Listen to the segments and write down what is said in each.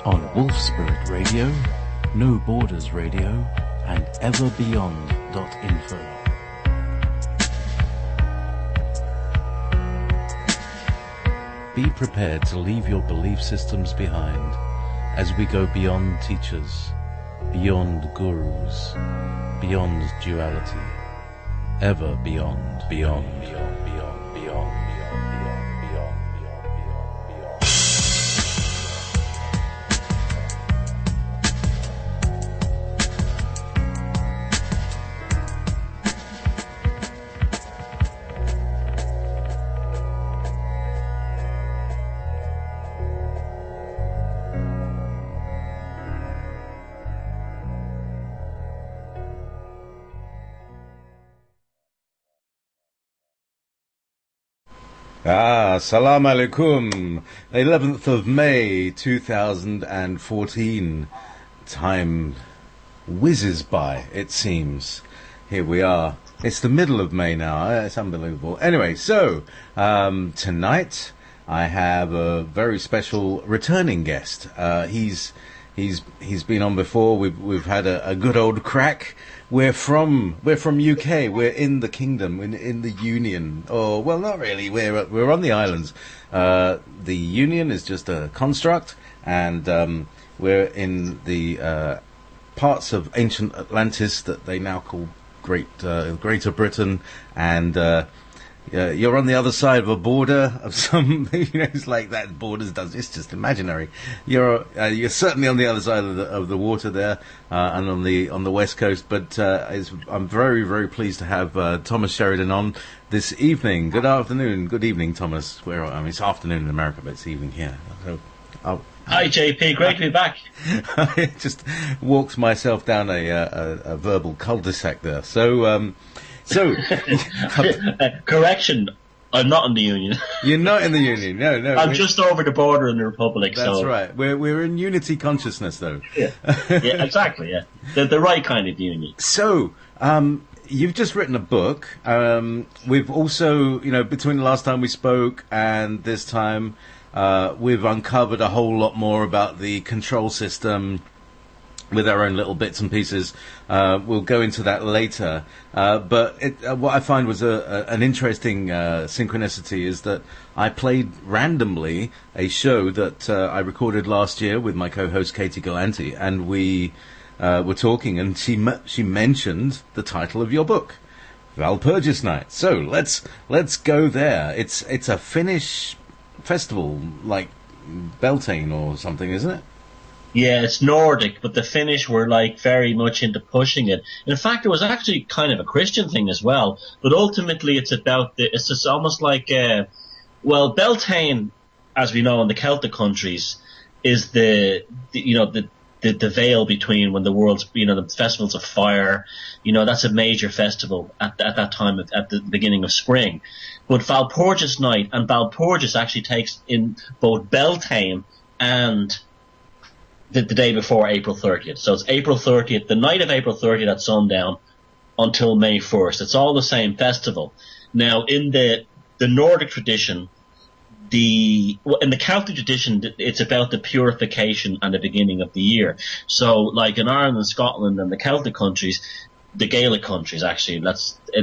on Wolf Spirit Radio, No Borders Radio, and everbeyond.info. Be prepared to leave your belief systems behind as we go beyond teachers, beyond gurus, beyond duality, ever beyond, beyond, beyond, beyond, beyond. Salam alaikum. 11th of May 2014. Time whizzes by, it seems. Here we are. It's the middle of May now. It's unbelievable. Anyway, so tonight I have a very special returning guest. He's been on before. We've had a good old crack. We're from UK. We're in the kingdom, in the Union. Oh, well, not really. We're on the islands. The Union is just a construct, and we're in the parts of ancient Atlantis that they now call Greater Britain, and you're on the other side of a border of some, it's like that borders it's just imaginary. You're certainly on the other side of the water there, and on the west coast. But I'm very, very pleased to have Thomas Sheridan on this evening. Good afternoon, good evening, Thomas. It's afternoon in America, but it's evening here. So, hi, JP. Great to be back. I just walked myself down a verbal cul-de-sac there. So. Correction, I'm not in the Union. You're not in the Union, no. I'm just over the border in the Republic. That's right. We're in unity consciousness, though. Yeah, exactly, yeah. The right kind of union. So, you've just written a book. We've also, between the last time we spoke and this time, we've uncovered a whole lot more about the control system, with our own little bits and pieces. We'll go into that later. But what I find was an interesting synchronicity is that I played randomly a show that I recorded last year with my co-host Katie Galanti, and we were talking, and she mentioned the title of your book, Walpurgis Night. So let's go there. It's a Finnish festival, like Beltane or something, isn't it? Yeah, it's Nordic, but the Finnish were very much into pushing it. In fact, it was actually kind of a Christian thing as well. But ultimately, it's just almost like, Beltane, as we know in the Celtic countries, is the veil between when the world's, the festivals of fire. That's a major festival at that time at the beginning of spring. But Walpurgis Night, and Walpurgis actually takes in both Beltane and the day before April 30th. So it's April 30th, the night of April 30th at sundown until May 1st. It's all the same festival. Now, in the Nordic tradition, in the Celtic tradition, it's about the purification and the beginning of the year. So, like in Ireland and Scotland and the Celtic countries, the Gaelic countries actually,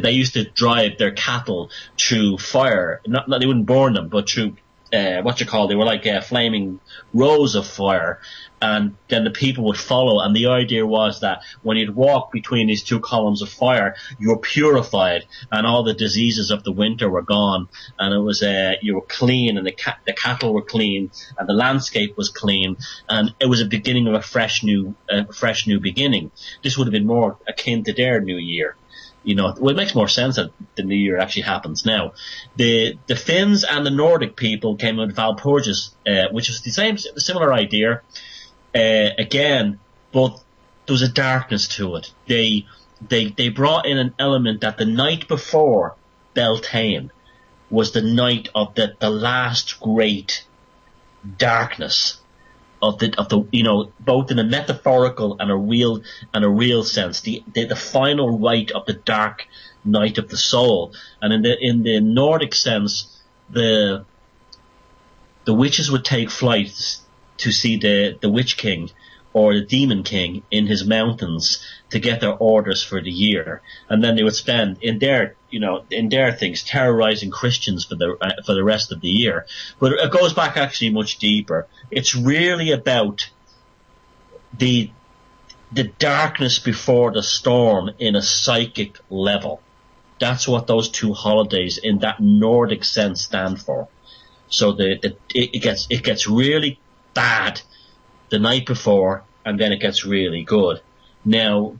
they used to drive their cattle through fire. Not they wouldn't burn them, but through they were like flaming rows of fire, and then the people would follow. And the idea was that when you'd walk between these two columns of fire, you were purified, and all the diseases of the winter were gone, and it was you were clean, and the cattle were clean, and the landscape was clean, and it was a beginning of a fresh new beginning. This would have been more akin to their New Year. It makes more sense that the New Year actually happens now. The Finns and the Nordic people came with Walpurgis, which was the similar idea. Again, but there was a darkness to it. They brought in an element that the night before Beltane was the night of the last great darkness of the both in a metaphorical and a real sense, the final rite of the dark night of the soul. And in the Nordic sense, the witches would take flight to see the Witch King or the Demon King in his mountains to get their orders for the year, and then they would spend in their things terrorizing Christians for the rest of the year. But it goes back actually much deeper. It's really about the darkness before the storm in a psychic level. That's what those two holidays in that Nordic sense stand for. So it gets really bad the night before, and then it gets really good. Now,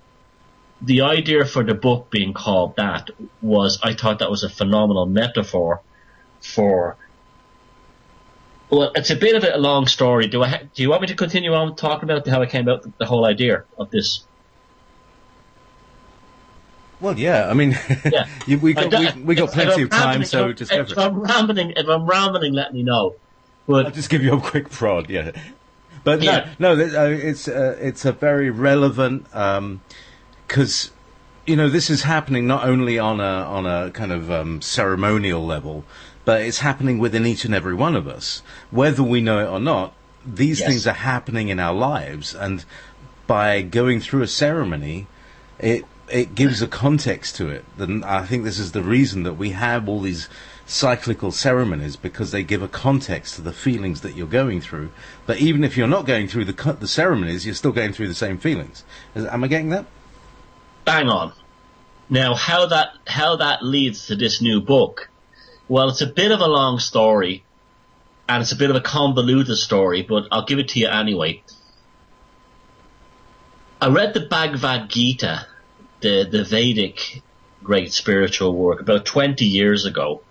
the idea for the book being called that was, I thought that was a phenomenal metaphor for. Well, it's a bit of a long story. Do you want me to continue on talking about how I came about the whole idea of this? Well, yeah. I mean, Yeah. we got plenty of time, so just go for it. If I'm rambling, let me know. But I'll just give you a quick prod, yeah. But Yeah. no, it's a very relevant, because this is happening not only on a kind of ceremonial level, but it's happening within each and every one of us, whether we know it or not. These Yes. things are happening in our lives, and by going through a ceremony, it gives a context to it. And I think this is the reason that we have all these cyclical ceremonies, because they give a context to the feelings that you're going through. But even if you're not going through the ceremonies, you're still going through the same feelings. Am I getting that? bang on. Now, how that leads to this new book? Well, it's a bit of a long story, and it's a bit of a convoluted story, but I'll give it to you anyway. I read the Bhagavad Gita, the Vedic great spiritual work, about 20 years ago,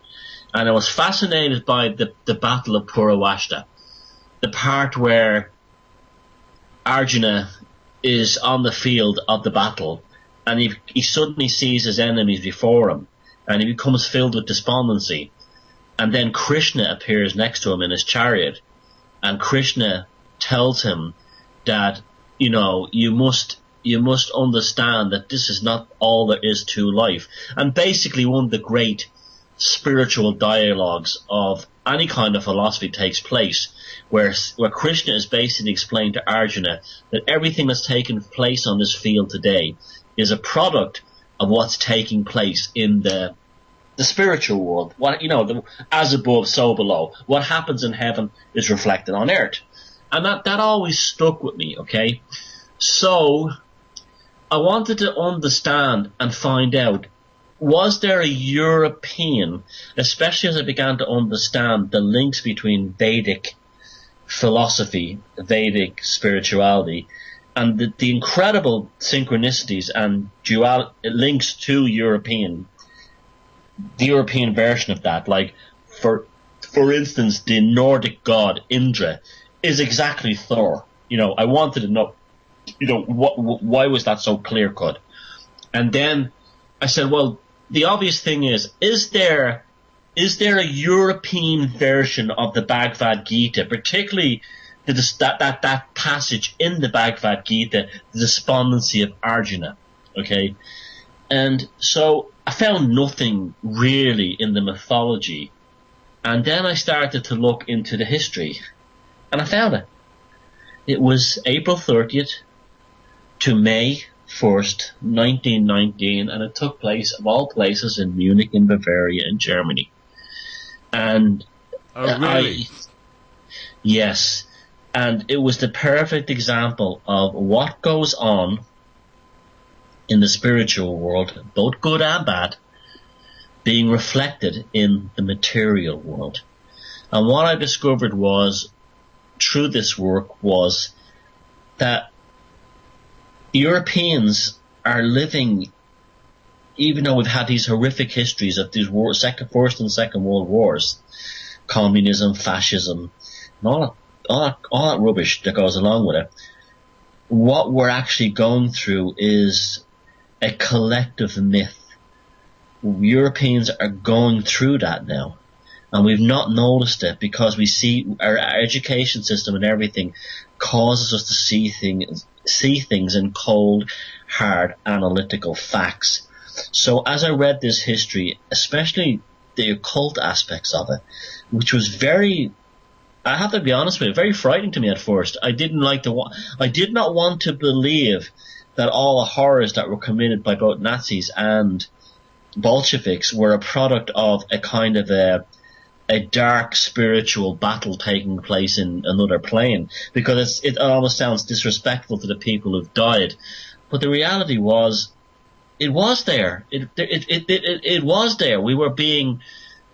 and I was fascinated by the Battle of Puravashta, the part where Arjuna is on the field of the battle, and he suddenly sees his enemies before him, and he becomes filled with despondency. And then Krishna appears next to him in his chariot, and Krishna tells him that, you must understand that this is not all there is to life. And basically one of the great spiritual dialogues of any kind of philosophy takes place, where Krishna is basically explaining to Arjuna that everything that's taken place on this field today is a product of what's taking place in the spiritual world. As above, so below. What happens in heaven is reflected on earth. And that always stuck with me, okay? So I wanted to understand and find out, was there a European, especially as I began to understand the links between Vedic philosophy, Vedic spirituality, and the incredible synchronicities and links to the European version of that. Like, for instance, the Nordic god Indra is exactly Thor. I wanted to know, why was that so clear-cut? And then I said, well, the obvious thing is there a European version of the Bhagavad Gita, particularly that passage in the Bhagavad Gita, the despondency of Arjuna, okay? And so I found nothing really in the mythology, and then I started to look into the history, and I found it. It was April 30th to May 1st, 1919, and it took place, of all places, in Munich, in Bavaria, in Germany. And Oh, really? Yes. And it was the perfect example of what goes on in the spiritual world, both good and bad, being reflected in the material world. And what I discovered through this work was that Europeans are living, even though we've had these horrific histories of these First and Second World Wars, communism, fascism, and all that rubbish that goes along with it, what we're actually going through is a collective myth. Europeans are going through that now, and we've not noticed it because we see our education system and everything causes us to see things in cold, hard, analytical facts. So as I read this history, especially the occult aspects of it, which was very I have to be honest with you, very frightening to me at first. I did not want to believe that all the horrors that were committed by both Nazis and Bolsheviks were a product of a kind of a dark spiritual battle taking place in another plane, because it almost sounds disrespectful to the people who've died. But the reality was, it was there. It was there.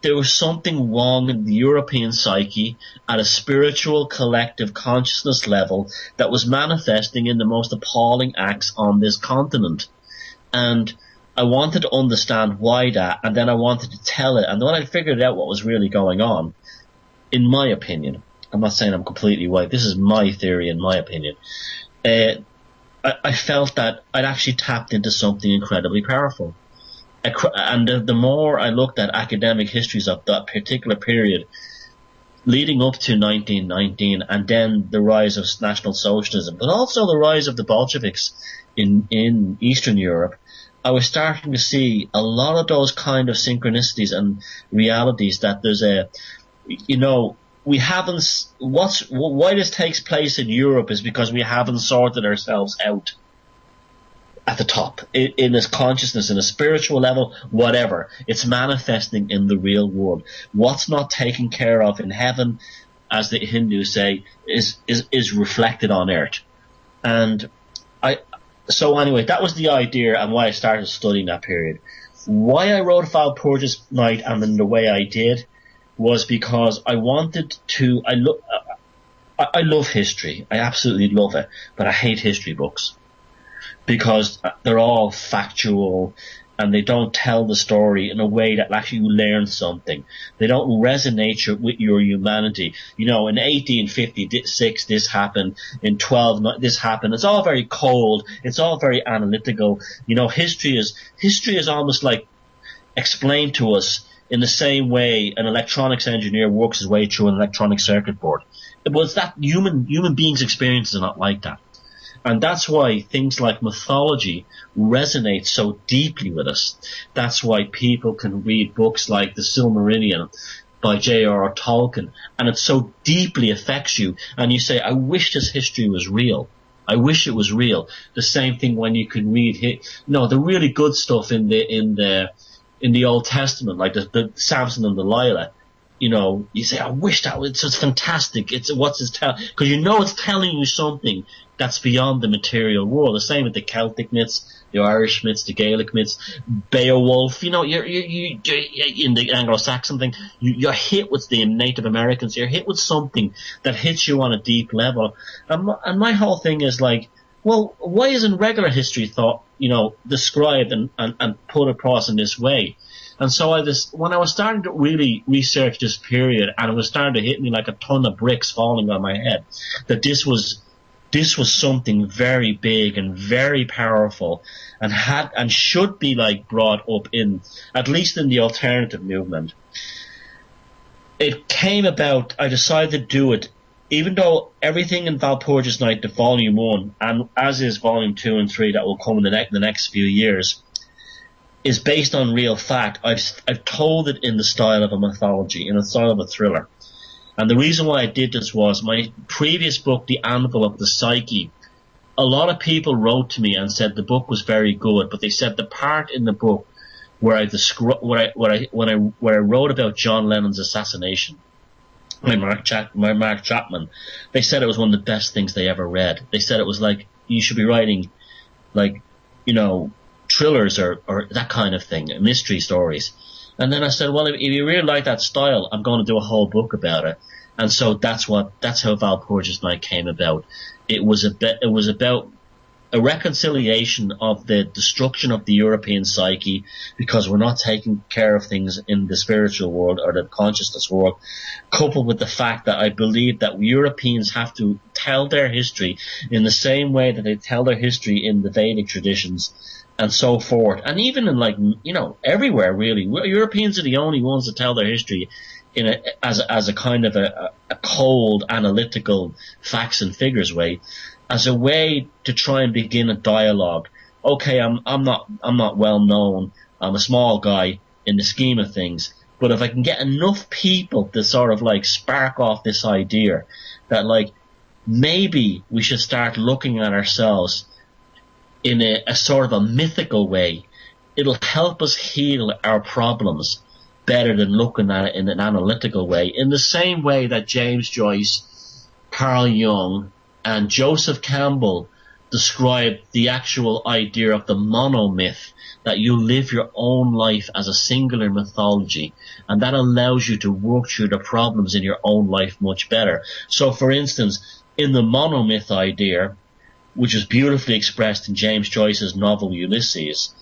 There was something wrong in the European psyche at a spiritual collective consciousness level that was manifesting in the most appalling acts on this continent. And I wanted to understand why that, and then I wanted to tell it. And when I figured out what was really going on, in my opinion, I'm not saying I'm completely right, this is my theory in my opinion, I felt that I'd actually tapped into something incredibly powerful. And the more I looked at academic histories of that particular period, leading up to 1919, and then the rise of National Socialism, but also the rise of the Bolsheviks in Eastern Europe, I was starting to see a lot of those kind of synchronicities and realities that there's why this takes place in Europe is because we haven't sorted ourselves out at the top, in this consciousness, in a spiritual level, whatever. It's manifesting in the real world. What's not taken care of in heaven, as the Hindus say, is reflected on earth. So anyway, that was the idea and why I started studying that period. Why I wrote Walpurgis Night and in the way I did was because I wanted to. I love history. I absolutely love it, but I hate history books because they're all factual and they don't tell the story in a way that actually you learn something. They don't resonate with your humanity. In 1856 this happened, in 12 this happened. It's all very cold. It's all very analytical. History is almost like explained to us in the same way an electronics engineer works his way through an electronic circuit board. But it's that human beings' experience is not like that. And that's why things like mythology resonate so deeply with us. That's why people can read books like The Silmarillion by J.R.R. Tolkien, and it so deeply affects you, and you say, I wish this history was real. I wish it was real. The same thing when you can read the really good stuff in the Old Testament, like the Samson and Delilah. You say, I wish that was, it's fantastic. Because it's telling you something that's beyond the material world. The same with the Celtic myths, the Irish myths, the Gaelic myths, Beowulf. You're in the Anglo-Saxon thing, you're hit with the Native Americans. You're hit with something that hits you on a deep level. And my whole thing is like, well, why isn't regular history thought, described and put across in this way? And so when I was starting to really research this period, and it was starting to hit me like a ton of bricks falling on my head, that this was something very big and very powerful, and should be like brought up in, at least in the alternative movement. It came about, I decided to do it, even though everything in Walpurgis Night, the volume 1, and as is volume 2 and 3 that will come in the next few years, is based on real fact. I've told it in the style of a mythology, in the style of a thriller. And the reason why I did this was my previous book, The Anvil of the Psyche. A lot of people wrote to me and said the book was very good, but they said the part in the book where I wrote about John Lennon's assassination by Mark Chapman, they said it was one of the best things they ever read. They said it was like, you should be writing, like, thrillers or that kind of thing, mystery stories. And then I said, well, if you really like that style, I'm going to do a whole book about it. And so that's how Walpurgis Night came about. It was about a reconciliation of the destruction of the European psyche, because we're not taking care of things in the spiritual world or the consciousness world, coupled with the fact that I believe that Europeans have to tell their history in the same way that they tell their history in the Vedic traditions, and so forth. And even in everywhere really, Europeans are the only ones that tell their history as a kind of a cold, analytical, facts and figures way, as a way to try and begin a dialogue. Okay, I'm not well known. I'm a small guy in the scheme of things, But if I can get enough people to sort of like spark off this idea that like maybe we should start looking at ourselves in a sort of a mythical way, it'll help us heal our problems better than looking at it in an analytical way. In the same way that James Joyce, Carl Jung, and Joseph Campbell described the actual idea of the monomyth, that you live your own life as a singular mythology, and that allows you to work through the problems in your own life much better. So, for instance, in the monomyth idea, which is beautifully expressed in James Joyce's novel Ulysses,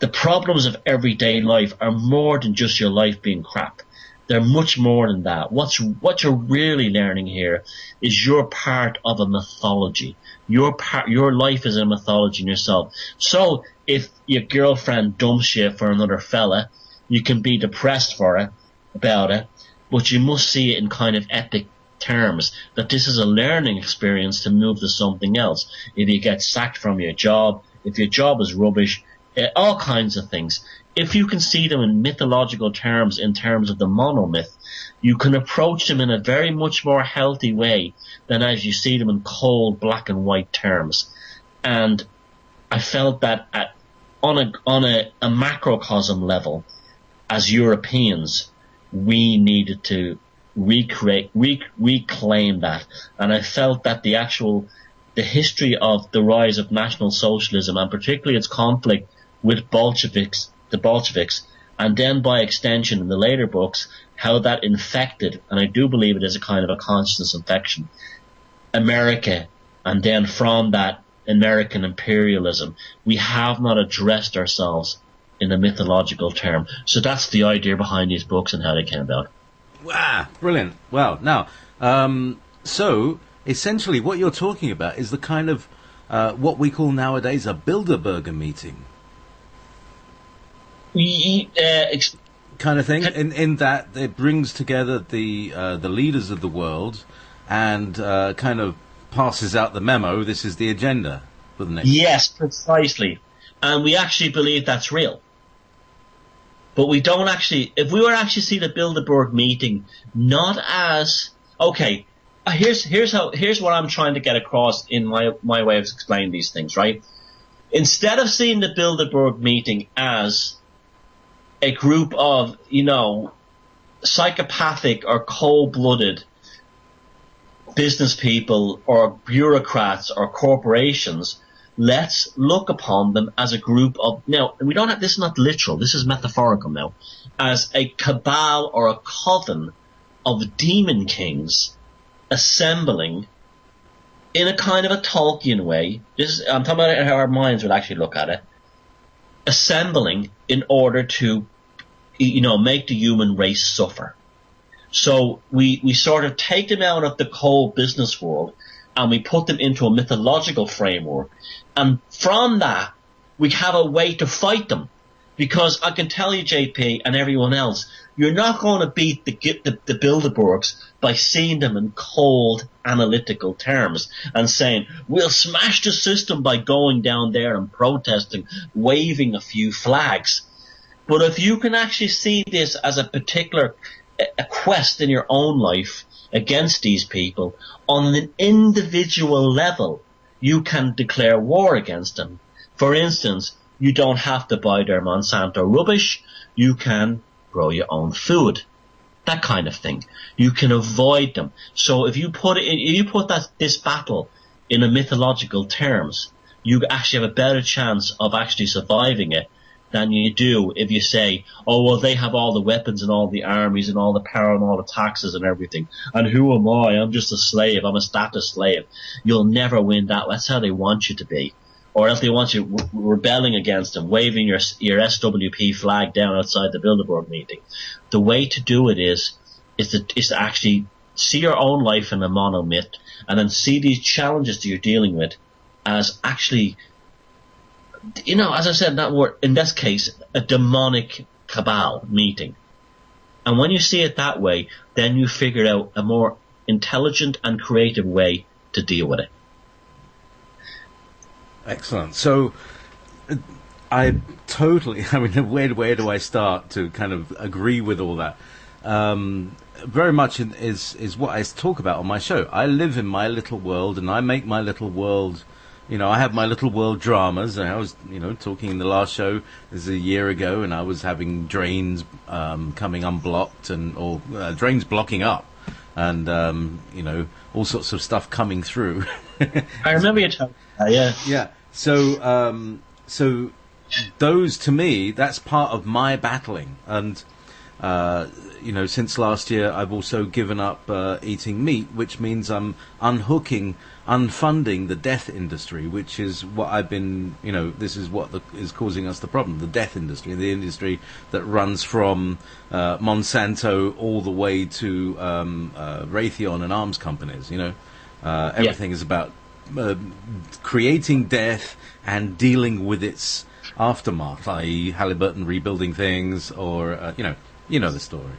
the problems of everyday life are more than just your life being crap. They're much more than that. What you're really learning here is you're part of a mythology. Your life is a mythology in yourself. So if your girlfriend dumps you for another fella, you can be depressed about it, but you must see it in kind of epic terms, that this is a learning experience to move to something else. If you get sacked from your job, if your job is rubbish, all kinds of things. If you can see them in mythological terms, in terms of the monomyth, you can approach them in a very much more healthy way than as you see them in cold black and white terms. And I felt that on a macrocosm level, as Europeans, we needed to reclaim that. And I felt that the history of the rise of National Socialism, and particularly its conflict with the Bolsheviks, and then by extension in the later books, how that infected, and I do believe it is a kind of a consciousness infection, America, and then from that, American imperialism. We have not addressed ourselves in a mythological term. So that's the idea behind these books and how they came about. Wow, brilliant. Well, now, so essentially what you're talking about is the kind of what we call nowadays a Bilderberger meeting. Kind of thing, in that it brings together the leaders of the world and kind of passes out the memo. This is the agenda for the next. Yes, precisely, and we actually believe that's real. But we don't actually. If we were actually see the Bilderberg meeting not as okay, here's what I'm trying to get across in my way of explaining these things. Right, instead of seeing the Bilderberg meeting as a group of, psychopathic or cold-blooded business people or bureaucrats or corporations, let's look upon them as a group of, now, this is not literal, this is metaphorical now, as a cabal or a coven of demon kings assembling in a kind of a Tolkien way. I'm talking about how our minds would actually look at it. Assembling in order to, make the human race suffer. So we sort of take them out of the cold business world and we put them into a mythological framework. And from that, we have a way to fight them. Because I can tell you, JP, and everyone else, you're not going to beat the Bilderbergs by seeing them in cold analytical terms and saying, we'll smash the system by going down there and protesting, waving a few flags. But if you can actually see this as a particular a quest in your own life against these people, on an individual level, you can declare war against them. For instance, you don't have to buy their Monsanto rubbish. You can grow your own food. That kind of thing. You can avoid them. So if you put this battle in a mythological terms, you actually have a better chance of actually surviving it than you do if you say, oh, well, they have all the weapons and all the armies and all the power and all the taxes and everything. And who am I? I'm just a slave. I'm a status slave. You'll never win that. That's how they want you to be. Or else they want you rebelling against them, waving your SWP flag down outside the Bilderberg meeting. The way to do it is to actually see your own life in a monomyth and then see these challenges that you're dealing with as actually, as I said, that word, in this case, a demonic cabal meeting. And when you see it that way, then you figure out a more intelligent and creative way to deal with it. Excellent. So, I totally. I mean, where do I start to kind of agree with all that? Very much is what I talk about on my show. I live in my little world, and I make my little world. I have my little world dramas. And I was, talking in the last show, this is a year ago, and I was having drains coming unblocked, or drains blocking up, and all sorts of stuff coming through. I remember you talking about that, yeah. Yeah. So those, to me, that's part of my battling. And, since last year, I've also given up eating meat, which means I'm unfunding the death industry, which is what I've been, this is what is causing us the problem, the death industry, the industry that runs from Monsanto all the way to Raytheon and arms companies, Everything is about creating death and dealing with its aftermath, i.e. Halliburton rebuilding things, or you know the story.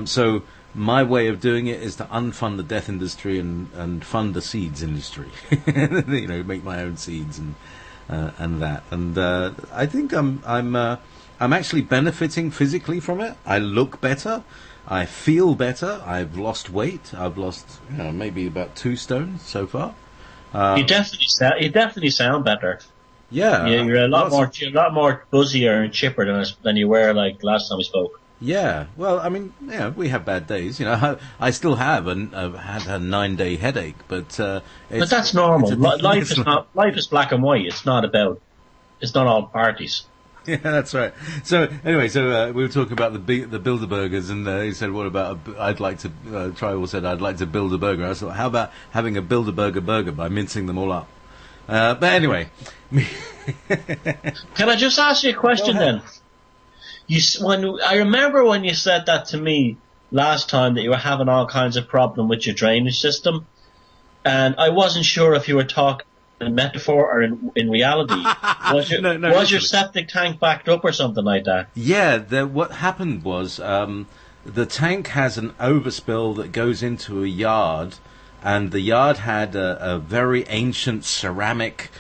So my way of doing it is to unfund the death industry and fund the seeds industry. Make my own seeds and that. And I think I'm actually benefiting physically from it. I look better. I feel better. I've lost weight. I've lost maybe about 2 stone so far. You definitely sound better. Yeah, you're a lot more buzzier and chipper than you were like last time we spoke. Yeah, well, I mean, we have bad days. I still have had a 9-day headache, but that's normal. Life is black and white. It's not all parties. Yeah, that's right. So anyway, we were talking about the Bilderbergers, and he said, "What about? I'd like to." Tribal said, "I'd like to build a burger." I thought, "How about having a Bilderberger burger by mincing them all up?" But anyway, can I just ask you a question then? I remember when you said that to me last time, that you were having all kinds of problem with your drainage system, and I wasn't sure if you were talking in metaphor or in reality. Was your septic tank backed up or something like that? Yeah, what happened was the tank has an overspill that goes into a yard, and the yard had a very ancient ceramic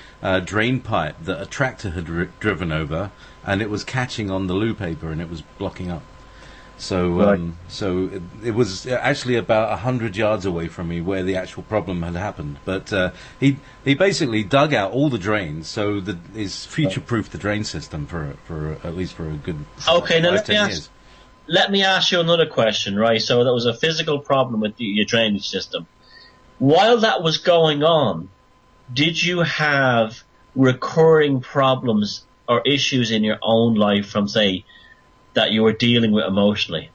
drain pipe that a tractor had driven over, and it was catching on the loo paper, and it was blocking up. So, right. It was actually about 100 yards away from me where the actual problem had happened. But he basically dug out all the drains, so he's future-proofed the drain system for at least for a good 5-10 years. Let me ask you another question, right? So there was a physical problem with your drainage system. While that was going on, did you have recurring problems or issues in your own life from, say, that you were dealing with emotionally?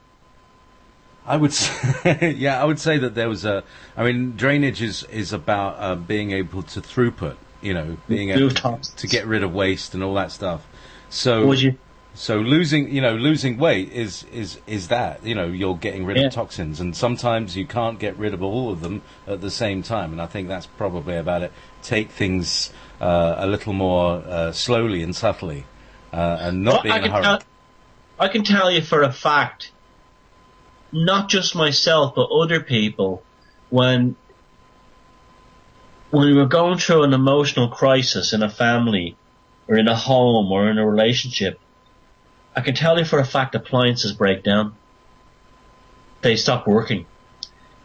I would say that there was drainage is about being able to throughput, being able to get rid of waste and all that stuff. So losing weight is that, you're getting rid of toxins, and sometimes you can't get rid of all of them at the same time, and I think that's probably about it. Take things a little more slowly and subtly, and not being in a hurry. I can tell you for a fact, not just myself, but other people, when we were going through an emotional crisis in a family or in a home or in a relationship, I can tell you for a fact appliances break down. They stop working.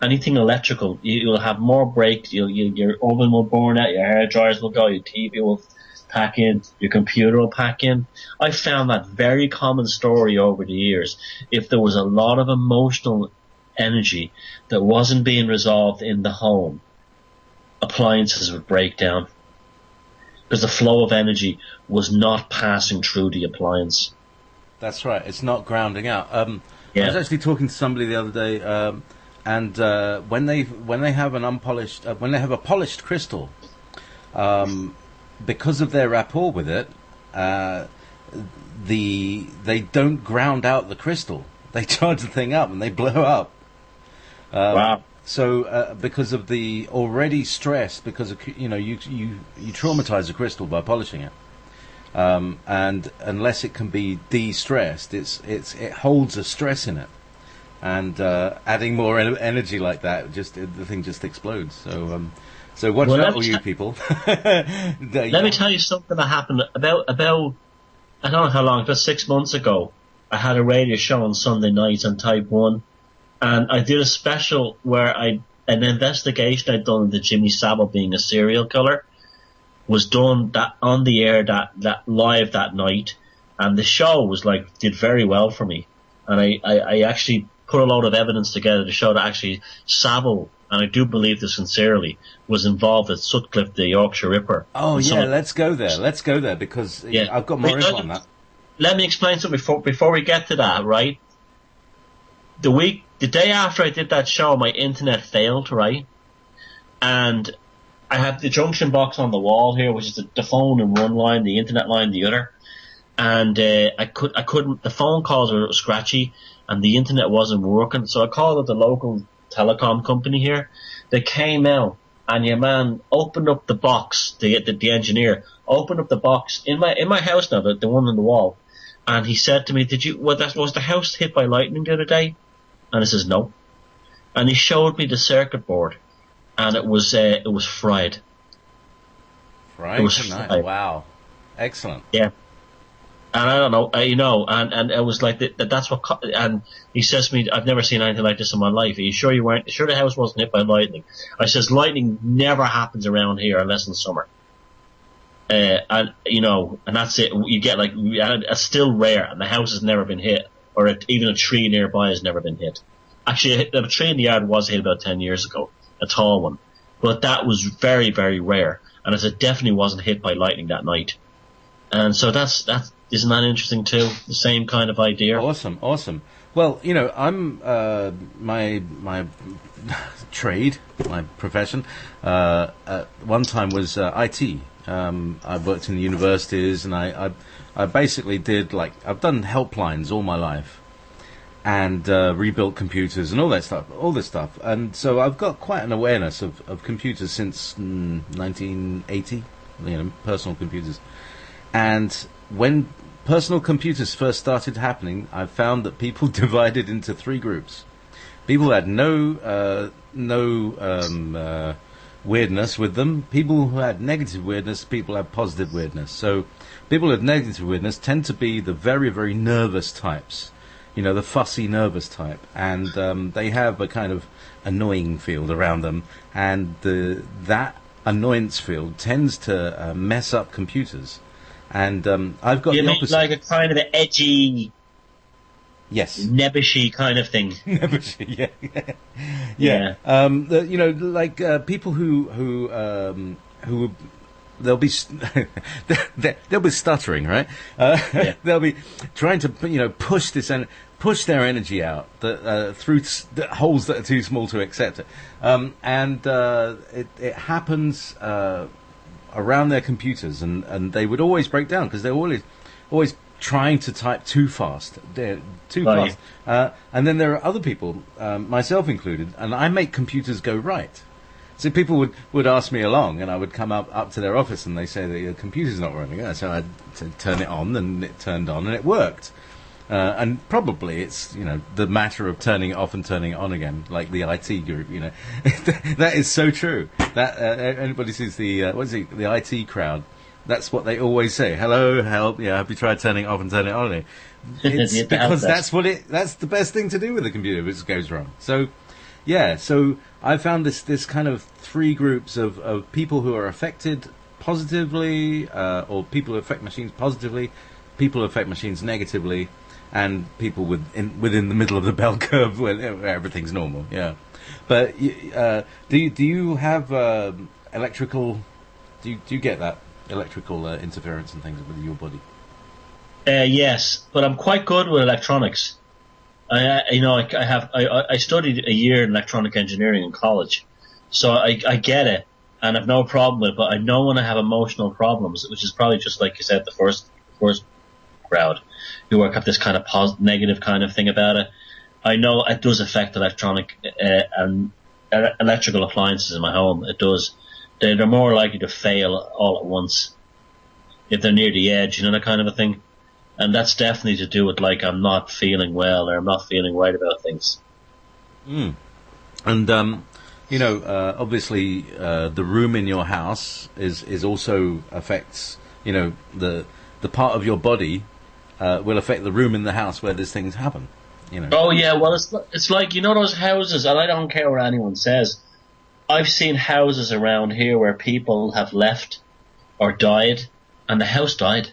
Anything electrical, you'll have more breaks, your oven will burn out, your hair dryers will go, your TV will pack in, your computer will pack in. I found that very common story over the years. If there was a lot of emotional energy that wasn't being resolved in the home, appliances would break down because the flow of energy was not passing through the appliance. That's right. It's not grounding out. I was actually talking to somebody the other day, and when they have a polished crystal, because of their rapport with it, they don't ground out the crystal. They charge the thing up and they blow up. Wow. So because of the already stress, because of, you traumatize the crystal by polishing it, and unless it can be de-stressed, it holds a stress in it, and adding more energy like that, the thing just explodes. So watch out, all you people. Let me tell you something that happened about I don't know how long, about 6 months ago, I had a radio show on Sunday nights on Type 1, and I did a special where an investigation I'd done into Jimmy Savile being a serial killer was done on the air that live that night, and the show was did very well for me, and I actually put a lot of evidence together to show that actually Savile, and I do believe this sincerely, was involved with Sutcliffe, the Yorkshire Ripper. Oh yeah, let's go there because I've got more info on that. Let me explain something before we get to that, right? The day after I did that show, my internet failed, right? And I had the junction box on the wall here, which is the phone in one line, the internet line the other. And I couldn't. The phone calls were scratchy, and the internet wasn't working. So I called up the local telecom company here. They came out, and your man opened up the box. The engineer opened up the box in my house now, the one on the wall. And he said to me, was the house hit by lightning the other day? And I says, no. And he showed me the circuit board, and it was fried. Fried? It was fried. Wow. Excellent. Yeah. And I don't know, and it was like that's what, and he says to me, I've never seen anything like this in my life. Are you sure the house wasn't hit by lightning? I says, lightning never happens around here unless in summer. And that's it. You get it's still rare, and the house has never been hit, or even a tree nearby has never been hit. Actually, a tree in the yard was hit about 10 years ago, a tall one, but that was very, very rare, and it definitely wasn't hit by lightning that night. And so isn't that interesting too? The same kind of idea. Awesome. Well, I'm my trade, my profession, at one time was IT. I worked in the universities, and I basically did I've done helplines all my life, and rebuilt computers and all this stuff. And so I've got quite an awareness of computers since 1980. Personal computers. And when personal computers first started happening, I found that people divided into three groups. People had no weirdness with them. People who had negative weirdness, people had positive weirdness. So people with negative weirdness tend to be the very, very nervous types, the fussy, nervous type. And they have a kind of annoying field around them. And that annoyance field tends to mess up computers. And I've got the opposite. Like a kind of an edgy, yes, nebbishy kind of thing. Nebbishy, yeah. People who they'll be they'll be stuttering, right? They'll be trying to push their energy out through holes that are too small to accept it, and it happens. Around their computers, and they would always break down because they're always trying to type too fast. They're too fast. And then there are other people, myself included, and I make computers go right. So people would ask me along, and I would come up to their office, and they say that your computer's not running. So I'd turn it on, and it turned on, and it worked. And probably it's the matter of turning it off and turning it on again, like the IT group. That is so true. That anybody sees the the IT crowd, that's what they always say. Hello, help. Yeah, have you tried turning it off and turning it on? It's because that's the best thing to do with a computer if it goes wrong. So so I found this kind of three groups of people who are affected positively, or people who affect machines positively, people who affect machines negatively, and people within the middle of the bell curve where everything's normal. Yeah, but do you have electrical? Do you get that electrical interference and things with your body? Yes, but I'm quite good with electronics. I studied a year in electronic engineering in college, so I get it, and I've no problem with it. But I know when I have emotional problems, which is probably just like you said, the first crowd who have this kind of negative kind of thing about it. I know it does affect electronic and electrical appliances in my home. It does. They're more likely to fail all at once if they're near the edge, that kind of a thing. And that's definitely to do with I'm not feeling well, or I'm not feeling right about things. Mm. And obviously the room in your house is also affects the part of your body will affect the room in the house where these things happen. You know. Oh yeah, well it's like, you know those houses, and I don't care what anyone says. I've seen houses around here where people have left or died, and the house died.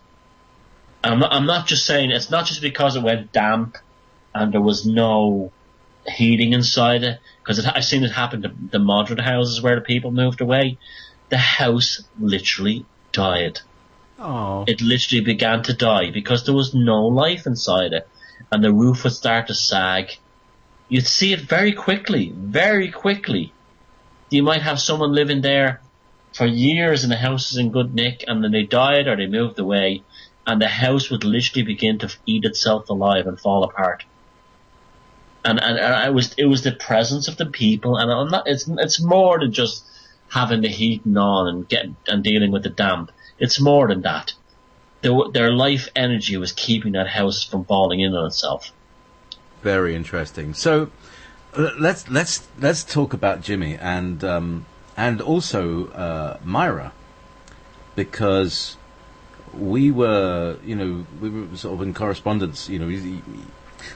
And I'm not just saying, it's not just because it went damp and there was no heating inside it, because I've seen it happen to the moderate houses where the people moved away. The house literally died. Oh. It literally began to die because there was no life inside it, and the roof would start to sag. You'd see it very quickly, very quickly. You might have someone living there for years and the house is in good nick, and then they died or they moved away, and the house would literally begin to eat itself alive and fall apart. And it was the presence of the people, and I'm not, it's more than just having the heating on and dealing with the damp. It's more than that. Their life energy was keeping that house from falling in on itself. Very interesting. So let's talk about Jimmy and also Myra, because we were sort of in correspondence.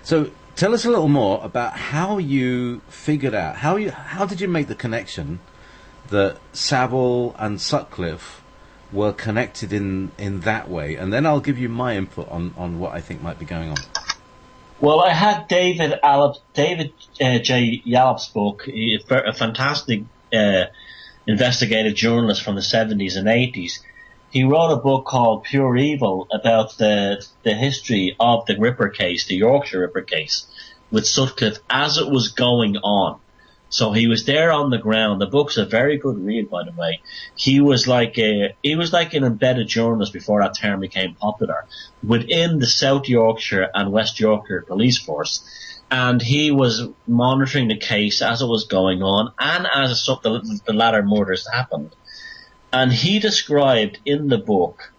So tell us a little more about how you figured out how did you make the connection that Savile and Sutcliffe were connected in that way, and then I'll give you my input on what I think might be going on. Well, I had David J. Yallop's book, a fantastic investigative journalist from the 70s and 80s. He wrote a book called Pure Evil about the history of the Ripper case, the Yorkshire Ripper case, with Sutcliffe as it was going on. So he was there on the ground. The book's a very good read, by the way. He was like an embedded journalist before that term became popular within the South Yorkshire and West Yorkshire police force. And he was monitoring the case as it was going on and as the latter murders happened. And he described in the book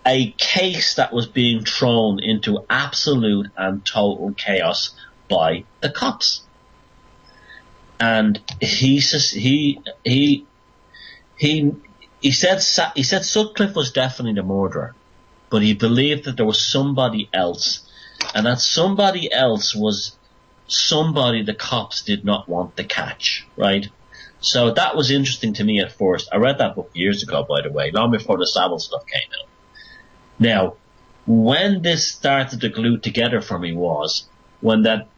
a case that was being thrown into absolute and total chaos by the cops. And he said Sutcliffe was definitely the murderer, but he believed that there was somebody else, and that somebody else was somebody the cops did not want to catch, right? So that was interesting to me at first. I read that book years ago, by the way, long before the Savile stuff came out. Now, when this started to glue together for me was when that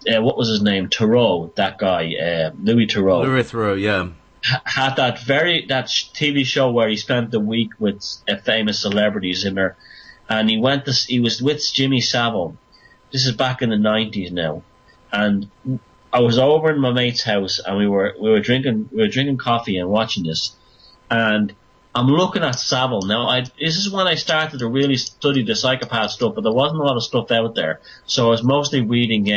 what was his name? Thoreau, that guy, Louis Thoreau. Louis Thoreau, yeah. Had that TV show where he spent the week with famous celebrities in there, and he was with Jimmy Savile. This is back in the 90s now, and I was over in my mate's house, and we were drinking coffee and watching this, and I'm looking at Savile now. This is when I started to really study the psychopath stuff, but there wasn't a lot of stuff out there, so I was mostly reading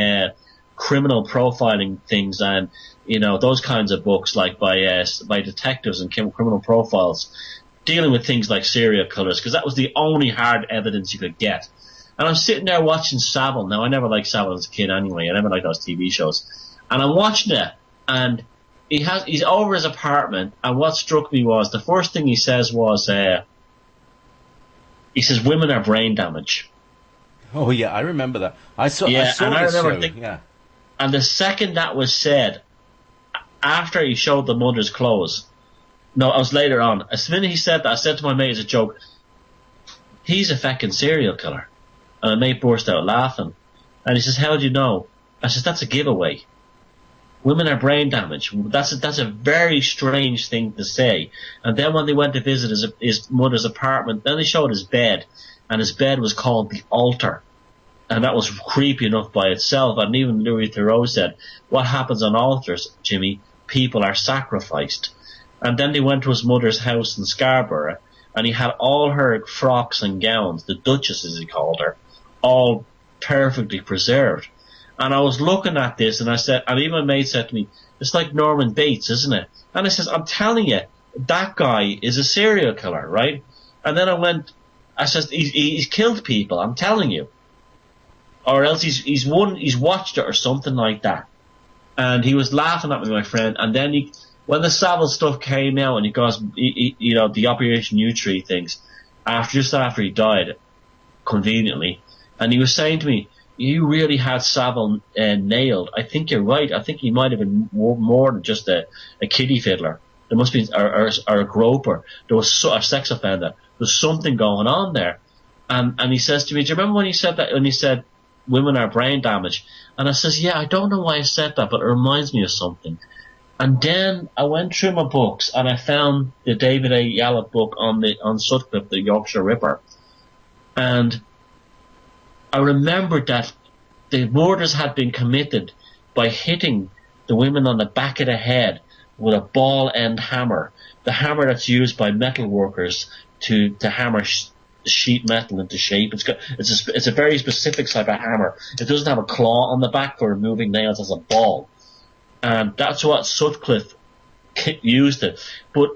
criminal profiling things and those kinds of books, like by detectives and criminal profiles, dealing with things like serial killers, because that was the only hard evidence you could get. And I'm sitting there watching Savile. Now, I never liked Savile as a kid anyway. I never liked those TV shows. And I'm watching it, and he's over his apartment, and what struck me was the first thing he says was, he says, "Women are brain damage." Oh yeah, I remember that. I saw And the second that was said, after he showed the mother's clothes, no, I was later on. As soon as he said that, I said to my mate as a joke, "He's a fucking serial killer." And my mate burst out laughing. And he says, "How do you know?" I says, "That's a giveaway. Women are brain damaged." That's a very strange thing to say. And then when they went to visit his mother's apartment, then they showed his bed, and his bed was called the altar. And that was creepy enough by itself. And even Louis Thoreau said, "What happens on altars, Jimmy? People are sacrificed." And then they went to his mother's house in Scarborough, and he had all her frocks and gowns, the Duchess as he called her, all perfectly preserved. And I was looking at this, and I said, and even my mate said to me, "It's like Norman Bates, isn't it?" And I says, "I'm telling you, that guy is a serial killer, right?" And then I said, he's killed people, I'm telling you. Or else he's watched it or something like that. And he was laughing at me, my friend. And then when the Savile stuff came out, and he goes, the Operation U-Tree things, just after he died, conveniently, and he was saying to me, "You really had Savile nailed. I think you're right. I think he might have been more than just a kiddie fiddler. There must be or a groper. There was a sex offender. There's something going on there." And he says to me, "Do you remember when he said that? When he said women are brain damaged?" And I says, "Yeah, I don't know why I said that, but it reminds me of something." And then I went through my books and I found the David A. Yallop book on Sutcliffe, the Yorkshire Ripper. And I remembered that the murders had been committed by hitting the women on the back of the head with a ball end hammer, the hammer that's used by metal workers to hammer sheet metal into shape. It's a very specific type of hammer. It doesn't have a claw on the back for removing nails as a ball. And that's what Sutcliffe used it. But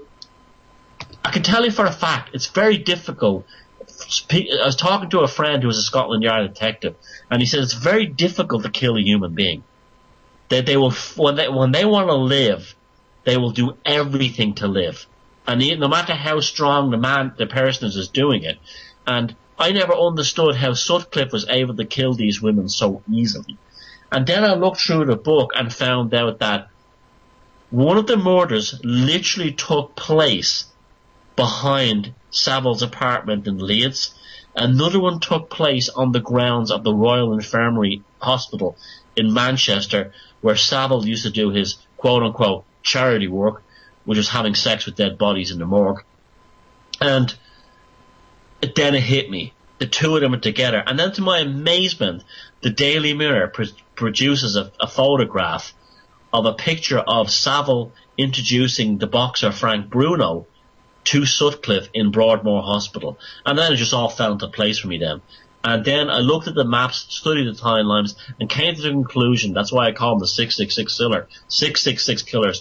I can tell you for a fact, it's very difficult. I was talking to a friend who was a Scotland Yard detective, and he said it's very difficult to kill a human being. They will, when they want to live, they will do everything to live. And no matter how strong the person is doing it. And I never understood how Sutcliffe was able to kill these women so easily. And then I looked through the book and found out that one of the murders literally took place behind Savile's apartment in Leeds. Another one took place on the grounds of the Royal Infirmary Hospital in Manchester, where Savile used to do his quote-unquote charity work, which was having sex with dead bodies in the morgue. And then it hit me. The two of them are together. And then to my amazement, the Daily Mirror produces a photograph of a picture of Savile introducing the boxer Frank Bruno to Sutcliffe in Broadmoor Hospital. And then it just all fell into place for me then. And then I looked at the maps, studied the timelines, and came to the conclusion, that's why I call him the 666 killer,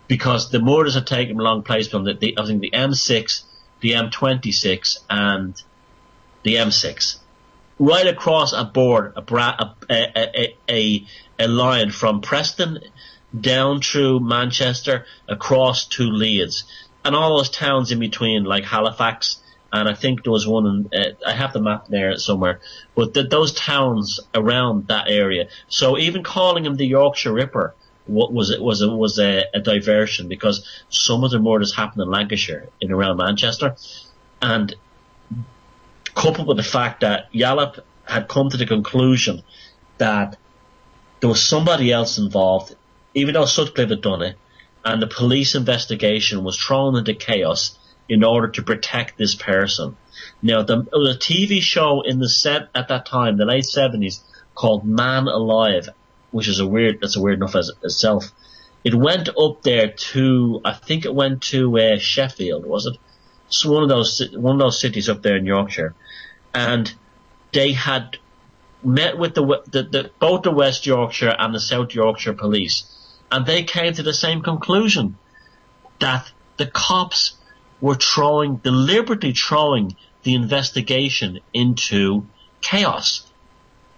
because the murders had taken long place from I think the M6, the M26, and the M6. Right across a board, a line from Preston down through Manchester, across to Leeds, and all those towns in between, like Halifax, and I think there was one in, I have the map there somewhere, but those towns around that area. So even calling him the Yorkshire Ripper was a diversion, because some of the murders happened in Lancashire, in around Manchester, and coupled with the fact that Yallop had come to the conclusion that there was somebody else involved, even though Sutcliffe had done it, and the police investigation was thrown into chaos in order to protect this person. Now, there was a TV show in the set at that time, the late 70s, called Man Alive, which is that's a weird enough as itself. It went up there to, I think it went to Sheffield, was it? So one of those cities up there in Yorkshire, and they had met with both the West Yorkshire and the South Yorkshire police, and they came to the same conclusion, that the cops were deliberately throwing the investigation into chaos,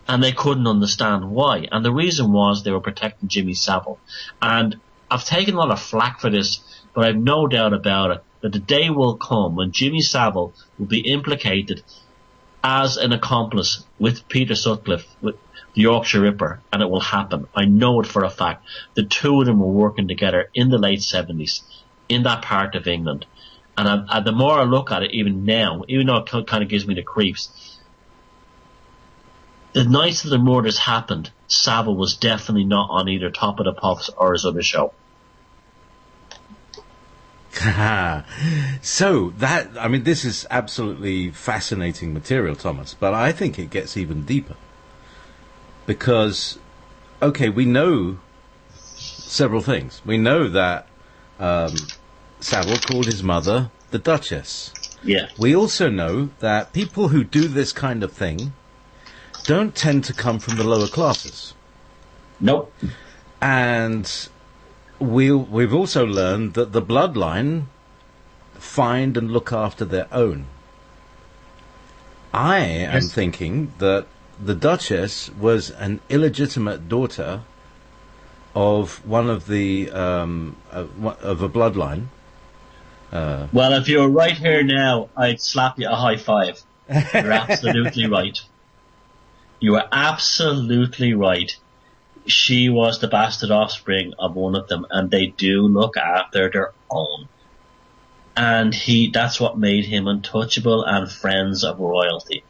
and they couldn't understand why. And the reason was they were protecting Jimmy Savile. And I've taken a lot of flack for this, but I've no doubt about it, that the day will come when Jimmy Savile will be implicated as an accomplice with Peter Sutcliffe, with the Yorkshire Ripper, and it will happen. I know it for a fact. The two of them were working together in the late 70s in that part of England. And the more I look at it, even now, even though it kind of gives me the creeps, the nights that the murders happened, Savile was definitely not on either Top of the Pops or his other show. So this is absolutely fascinating material, Thomas, but I think it gets even deeper. Because, okay, we know several things. We know that Savile called his mother the Duchess. Yeah. We also know that people who do this kind of thing don't tend to come from the lower classes. Nope. And we've also learned that the Bloodline find and look after their own. I am thinking that the Duchess was an illegitimate daughter of one of the of a Bloodline, Well, if you were right here now, I'd slap you a high five. You're absolutely right. You are absolutely right. She was the bastard offspring of one of them, and they do look after their own. And that's what made him untouchable and friends of royalty.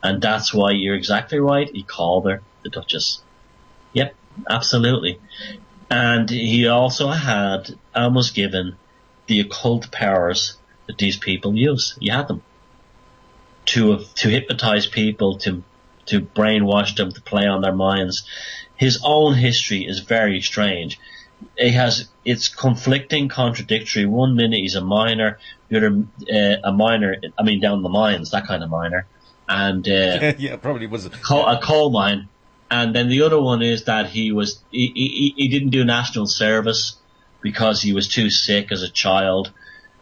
And that's why you're exactly right. He called her the Duchess. Yep, absolutely. And he also had and was given the occult powers that these people use. He had them to hypnotize people, to brainwash them, to play on their minds. His own history is very strange. It's conflicting, contradictory. 1 minute he's a miner, the other a miner. I mean, down the mines, that kind of miner, and yeah, probably was a coal mine. And then the other one is that he didn't do national service because he was too sick as a child,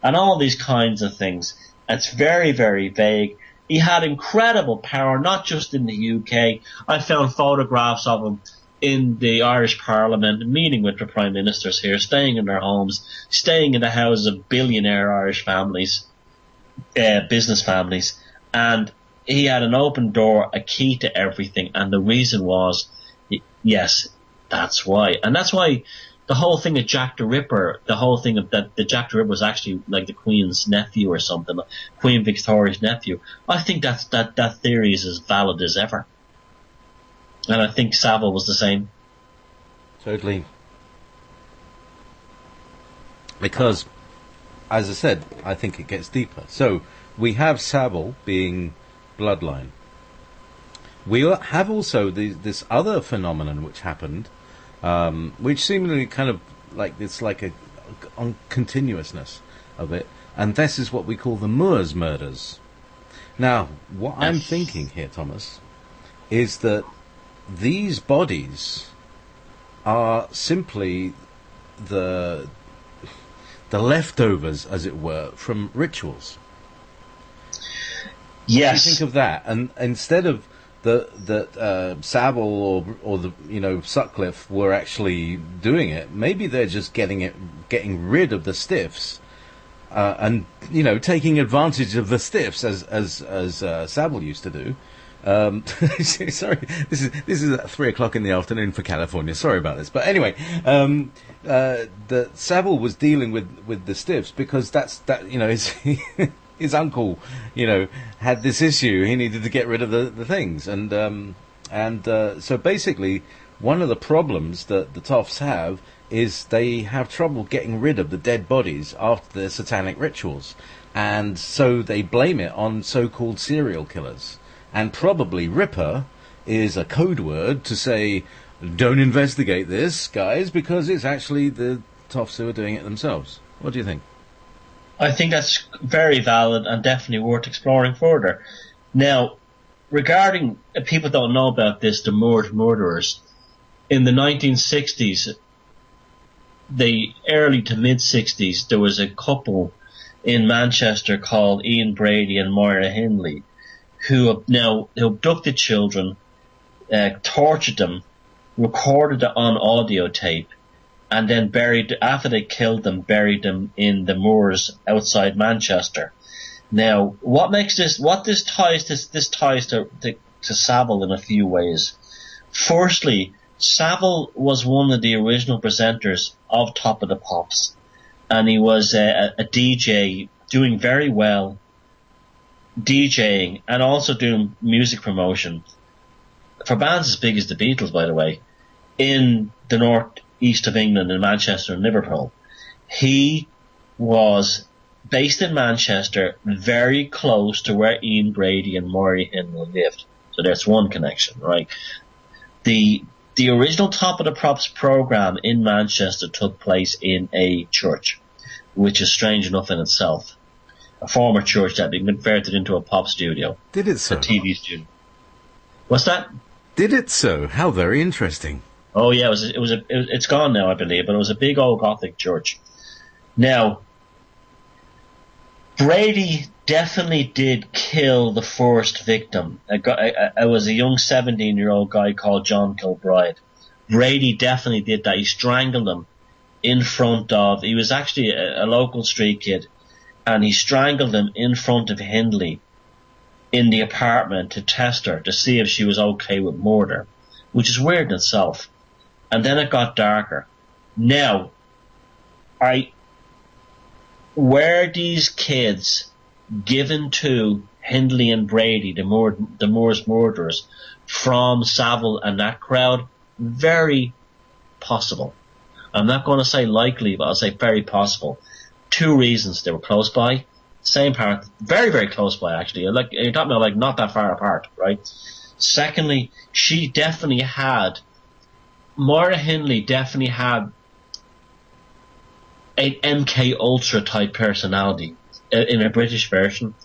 and all these kinds of things. It's very, very vague. He had incredible power, not just in the UK. I found photographs of him in the Irish Parliament, meeting with the Prime Ministers here, staying in their homes, staying in the houses of billionaire Irish families, business families. And he had an open door, a key to everything. And the reason was, yes, that's why. And that's why the whole thing of Jack the Ripper, the whole thing of that Jack the Ripper was actually like the Queen's nephew or something, Queen Victoria's nephew. I think that theory is as valid as ever. And I think Savile was the same. Totally. Because, as I said, I think it gets deeper. So, we have Savile being Bloodline. We have also this other phenomenon which happened, which seemingly kind of like it's like a continuousness of it, and this is what we call the Moors murders. Now, what I'm thinking here, Thomas, is that these bodies are simply the leftovers, as it were, from rituals. Yes. What do you think of that? And instead of that Savile or the Sutcliffe were actually doing it, maybe they're just getting rid of the stiffs, and taking advantage of the stiffs as Savile used to do. Sorry, this is at 3:00 in the afternoon for California. Sorry about this, but anyway, the Savile was dealing with the stiffs because his uncle, had this issue. He needed to get rid of the things, and so basically, one of the problems that the Toffs have is they have trouble getting rid of the dead bodies after their satanic rituals, and so they blame it on so-called serial killers. And probably Ripper is a code word to say, don't investigate this, guys, because it's actually the Toffs who are doing it themselves. What do you think? I think that's very valid and definitely worth exploring further. Now, regarding, people don't know about this, the Moors murderers. In the 1960s, the early to mid-60s, there was a couple in Manchester called Ian Brady and Moira Hindley, who abducted children, tortured them, recorded it on audio tape, and then after they killed them, buried them in the moors outside Manchester. Now, what this ties to Savile in a few ways. Firstly, Savile was one of the original presenters of Top of the Pops, and he was a DJ doing very well, DJing and also doing music promotion for bands as big as the Beatles, by the way, in the northeast of England, in Manchester and Liverpool. He was based in Manchester, very close to where Ian Brady and Moira Hindley lived. So there's one connection, right? The original Top of the Pops program in Manchester took place in a church, which is strange enough in itself. A former church that had been converted into a pop studio. Did it so? A TV studio. What's that? Did it so? How very interesting. Oh yeah, it's gone now, I believe, but it was a big old Gothic church. Now, Brady definitely did kill the first victim. It was a young 17-year-old guy called John Kilbride. Brady definitely did that. He strangled him in front of. He was actually a local street kid. and he strangled him in front of Hindley in the apartment to test her, to see if she was okay with murder, which is weird in itself. And then it got darker. Now, were these kids given to Hindley and Brady, the Moors murderers, from Savile and that crowd? Very possible. I'm not going to say likely, but I'll say very possible. 2 reasons: they were close by, same part, very, very close by actually. Like, you're talking about like not that far apart, right? Secondly, Moira Hindley definitely had an MK Ultra type personality. In a British version,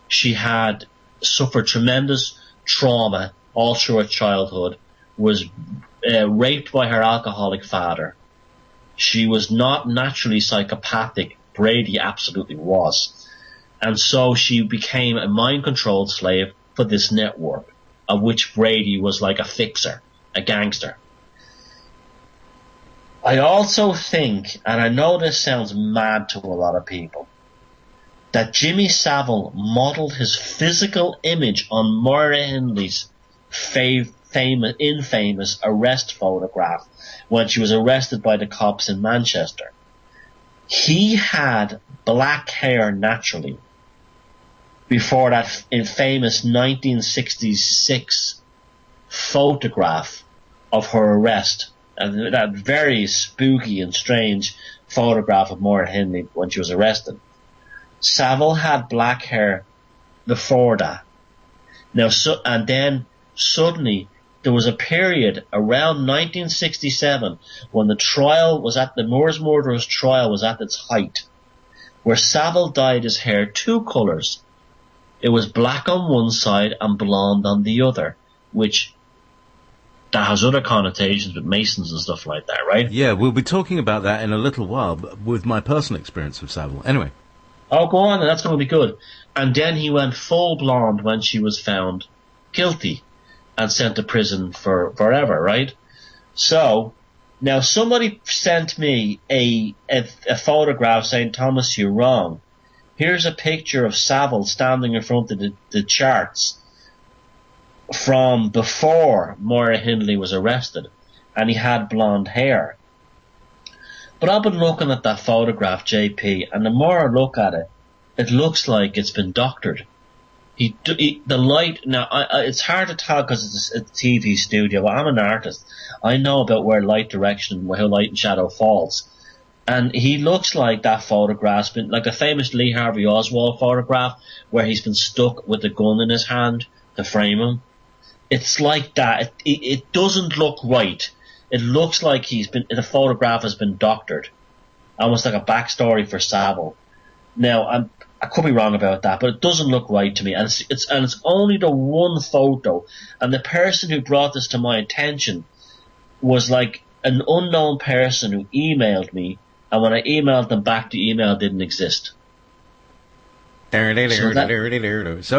she had suffered tremendous trauma all through her childhood, was raped by her alcoholic father. She was not naturally psychopathic. Brady absolutely was. And so she became a mind-controlled slave for this network, of which Brady was like a fixer, a gangster. I also think, and I know this sounds mad to a lot of people, that Jimmy Savile modelled his physical image on Moira Hindley's infamous arrest photograph when she was arrested by the cops in Manchester. He had black hair naturally before that infamous 1966 photograph of her arrest, and that very spooky and strange photograph of Moira Hindley when she was arrested. Savile had black hair before that. Now, and then suddenly there was a period around 1967 when the Moors murderers trial was at its height, where Savile dyed his hair 2 colours. It was black on one side and blonde on the other, which that has other connotations with Masons and stuff like that, right? Yeah, we'll be talking about that in a little while, but with my personal experience of Savile. Anyway. Oh, go on, that's going to be good. And then he went full blonde when she was found guilty and sent to prison for forever, right? So, now somebody sent me a photograph saying, Thomas, you're wrong. Here's a picture of Savile standing in front of the charts from before Moira Hindley was arrested, and he had blonde hair. But I've been looking at that photograph, JP, and the more I look at it, it looks like it's been doctored. The light, now, it's hard to tell because it's a TV studio, but I'm an artist. I know about where light direction and how light and shadow falls. And he looks like that photograph's been, like a famous Lee Harvey Oswald photograph, where he's been stuck with a gun in his hand to frame him. It's like that. It doesn't look right. It looks like the photograph has been doctored. Almost like a backstory for Savile. Now, I could be wrong about that, but it doesn't look right to me. And it's only the one photo. And the person who brought this to my attention was like an unknown person who emailed me. And when I emailed them back, the email didn't exist. So,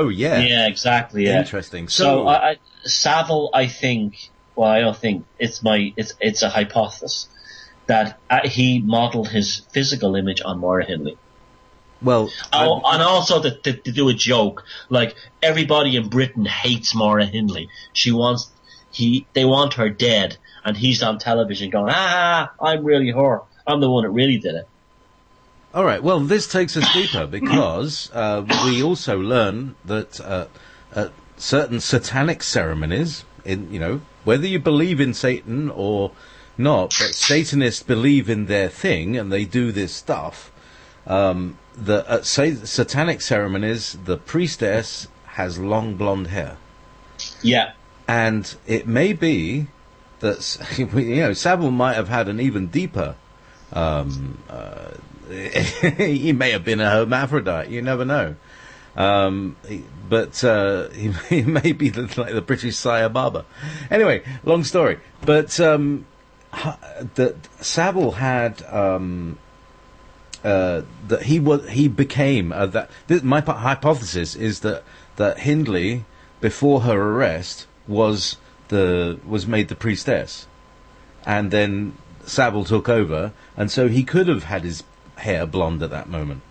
yeah. Yeah, exactly, yeah. Interesting. So Savile, I think, well, I don't think, it's a hypothesis that he modelled his physical image on Moira Hindley. Well, and also to do a joke, like everybody in Britain hates Moira Hindley. They want her dead, and he's on television going, I'm really her. I'm the one that really did it. All right. Well, this takes us deeper because we also learn that at certain satanic ceremonies, whether you believe in Satan or not, but Satanists believe in their thing and they do this stuff. At satanic ceremonies, the priestess has long blonde hair. Yeah. And it may be that, Savile might have had an even deeper, he may have been a hermaphrodite, you never know. But he may be like the British Sire Barber. Anyway, long story. But that Savile had that he became my hypothesis is that Hindley, before her arrest, was made the priestess, and then Savile took over, and so he could have had his hair blonde at that moment.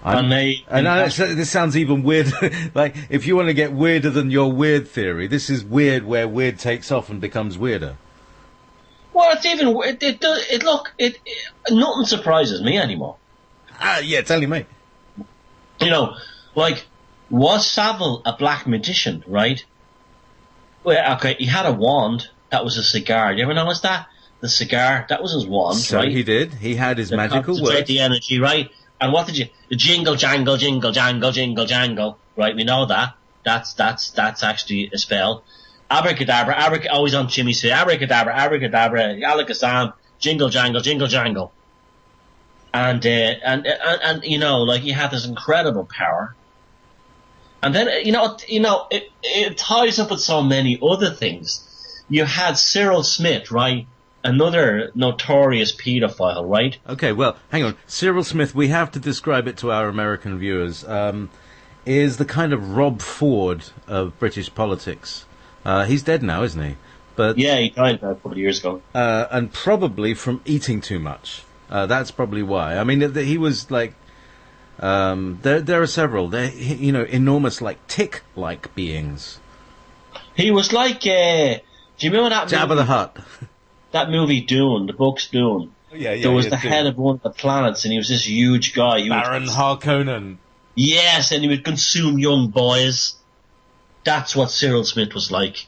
This sounds even weird. Like, if you want to get weirder than your weird theory, this is weird where weird takes off and becomes weirder. Well, it's even nothing surprises me anymore. Yeah, tell me. You know, like, was Savile a black magician, right? Well, okay, he had a wand. That was a cigar. You ever notice that? The cigar, that was his wand, right? So he did. He had his magical word. The energy, right? And what did you... The jingle, jangle, jingle, jangle, jingle, jangle. Right, we know that. That's actually a spell. Abracadabra, always on Jimmy's feet. Abracadabra, alakazam, jingle, jangle, jingle, jangle. And you know, like, he had this incredible power. And then, it ties up with so many other things. You had Cyril Smith, right? Another notorious paedophile, right? Okay, well, hang on. Cyril Smith, we have to describe it to our American viewers, is the kind of Rob Ford of British politics. He's dead now, isn't he? But yeah, he died about a couple of years ago. And probably from eating too much. That's probably why. I mean, he was like... there are several. They're, enormous, like, tick-like beings. He was like... do you remember that Jabba the Hutt? That movie Dune, the book's Dune. Yeah, there was the head of one of the planets, and he was this huge guy. Baron Harkonnen. Yes, and he would consume young boys. That's what Cyril Smith was like.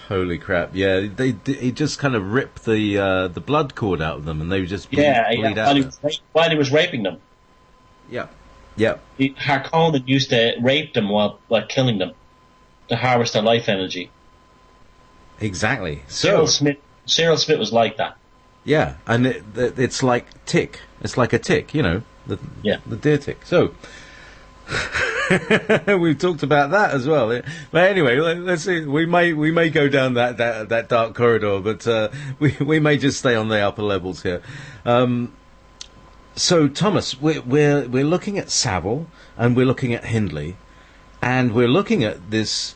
Holy crap! Yeah, he just kind of ripped the blood cord out of them, and they would just bleed out. While he was raping them. Yeah. Harkonnen used to rape them while killing them to harvest their life energy. Exactly. Cyril Smith was like that. Yeah, and it's like tick. It's like a tick, the deer tick. So we've talked about that as well. But anyway, let's see. We may go down that dark corridor, but we may just stay on the upper levels here. So Thomas, we're looking at Savile and we're looking at Hindley, and we're looking at this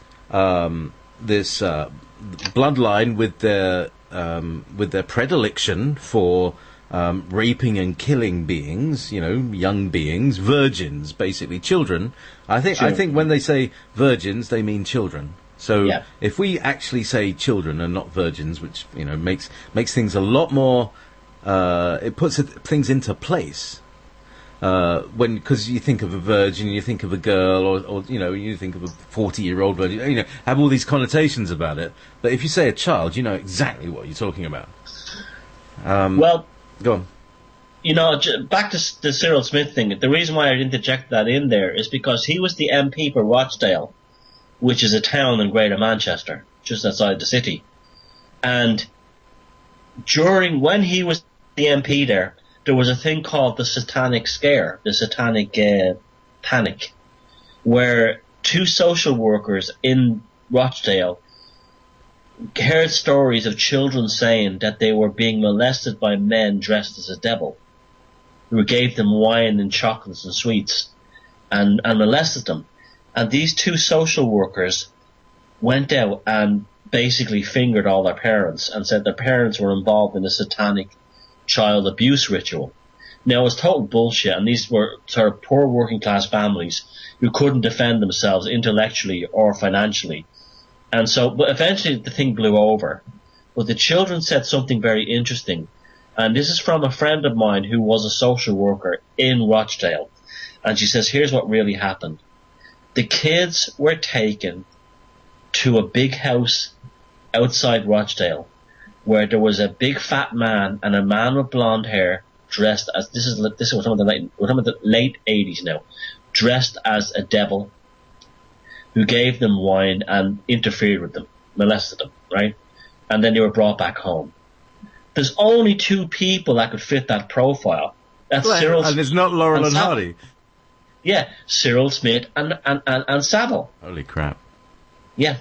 bloodline with their predilection for raping and killing beings, young beings, virgins, basically children. I think when they say virgins, they mean children. So if we actually say children and not virgins, which makes things a lot more, it puts things into place. Because you think of a virgin, you think of a girl, or you think of a 40-year-old virgin, have all these connotations about it. But if you say a child, you know exactly what you're talking about. Well, go on. Back to the Cyril Smith thing. The reason why I interject that in there is because he was the MP for Rochdale, which is a town in Greater Manchester, just outside the city. And when he was the MP there was a thing called the Satanic Scare, the Satanic Panic, where two social workers in Rochdale heard stories of children saying that they were being molested by men dressed as a devil, who gave them wine and chocolates and sweets and molested them. And these two social workers went out and basically fingered all their parents and said their parents were involved in a satanic child abuse ritual. Now, it was total bullshit, and these were sort of poor working class families who couldn't defend themselves intellectually or financially. And so, but eventually the thing blew over. But the children said something very interesting, and this is from a friend of mine who was a social worker in Rochdale. And she says, here's what really happened. The kids were taken to a big house outside Rochdale, where there was a big fat man and a man with blonde hair dressed as we're talking about the late 80s now, dressed as a devil, who gave them wine and interfered with them, molested them, right? And then they were brought back home. There's only two people that could fit that profile. That's Cyril Smith. And it's not Laurel and Hardy. Yeah, Cyril Smith and Savile. Holy crap. Yeah.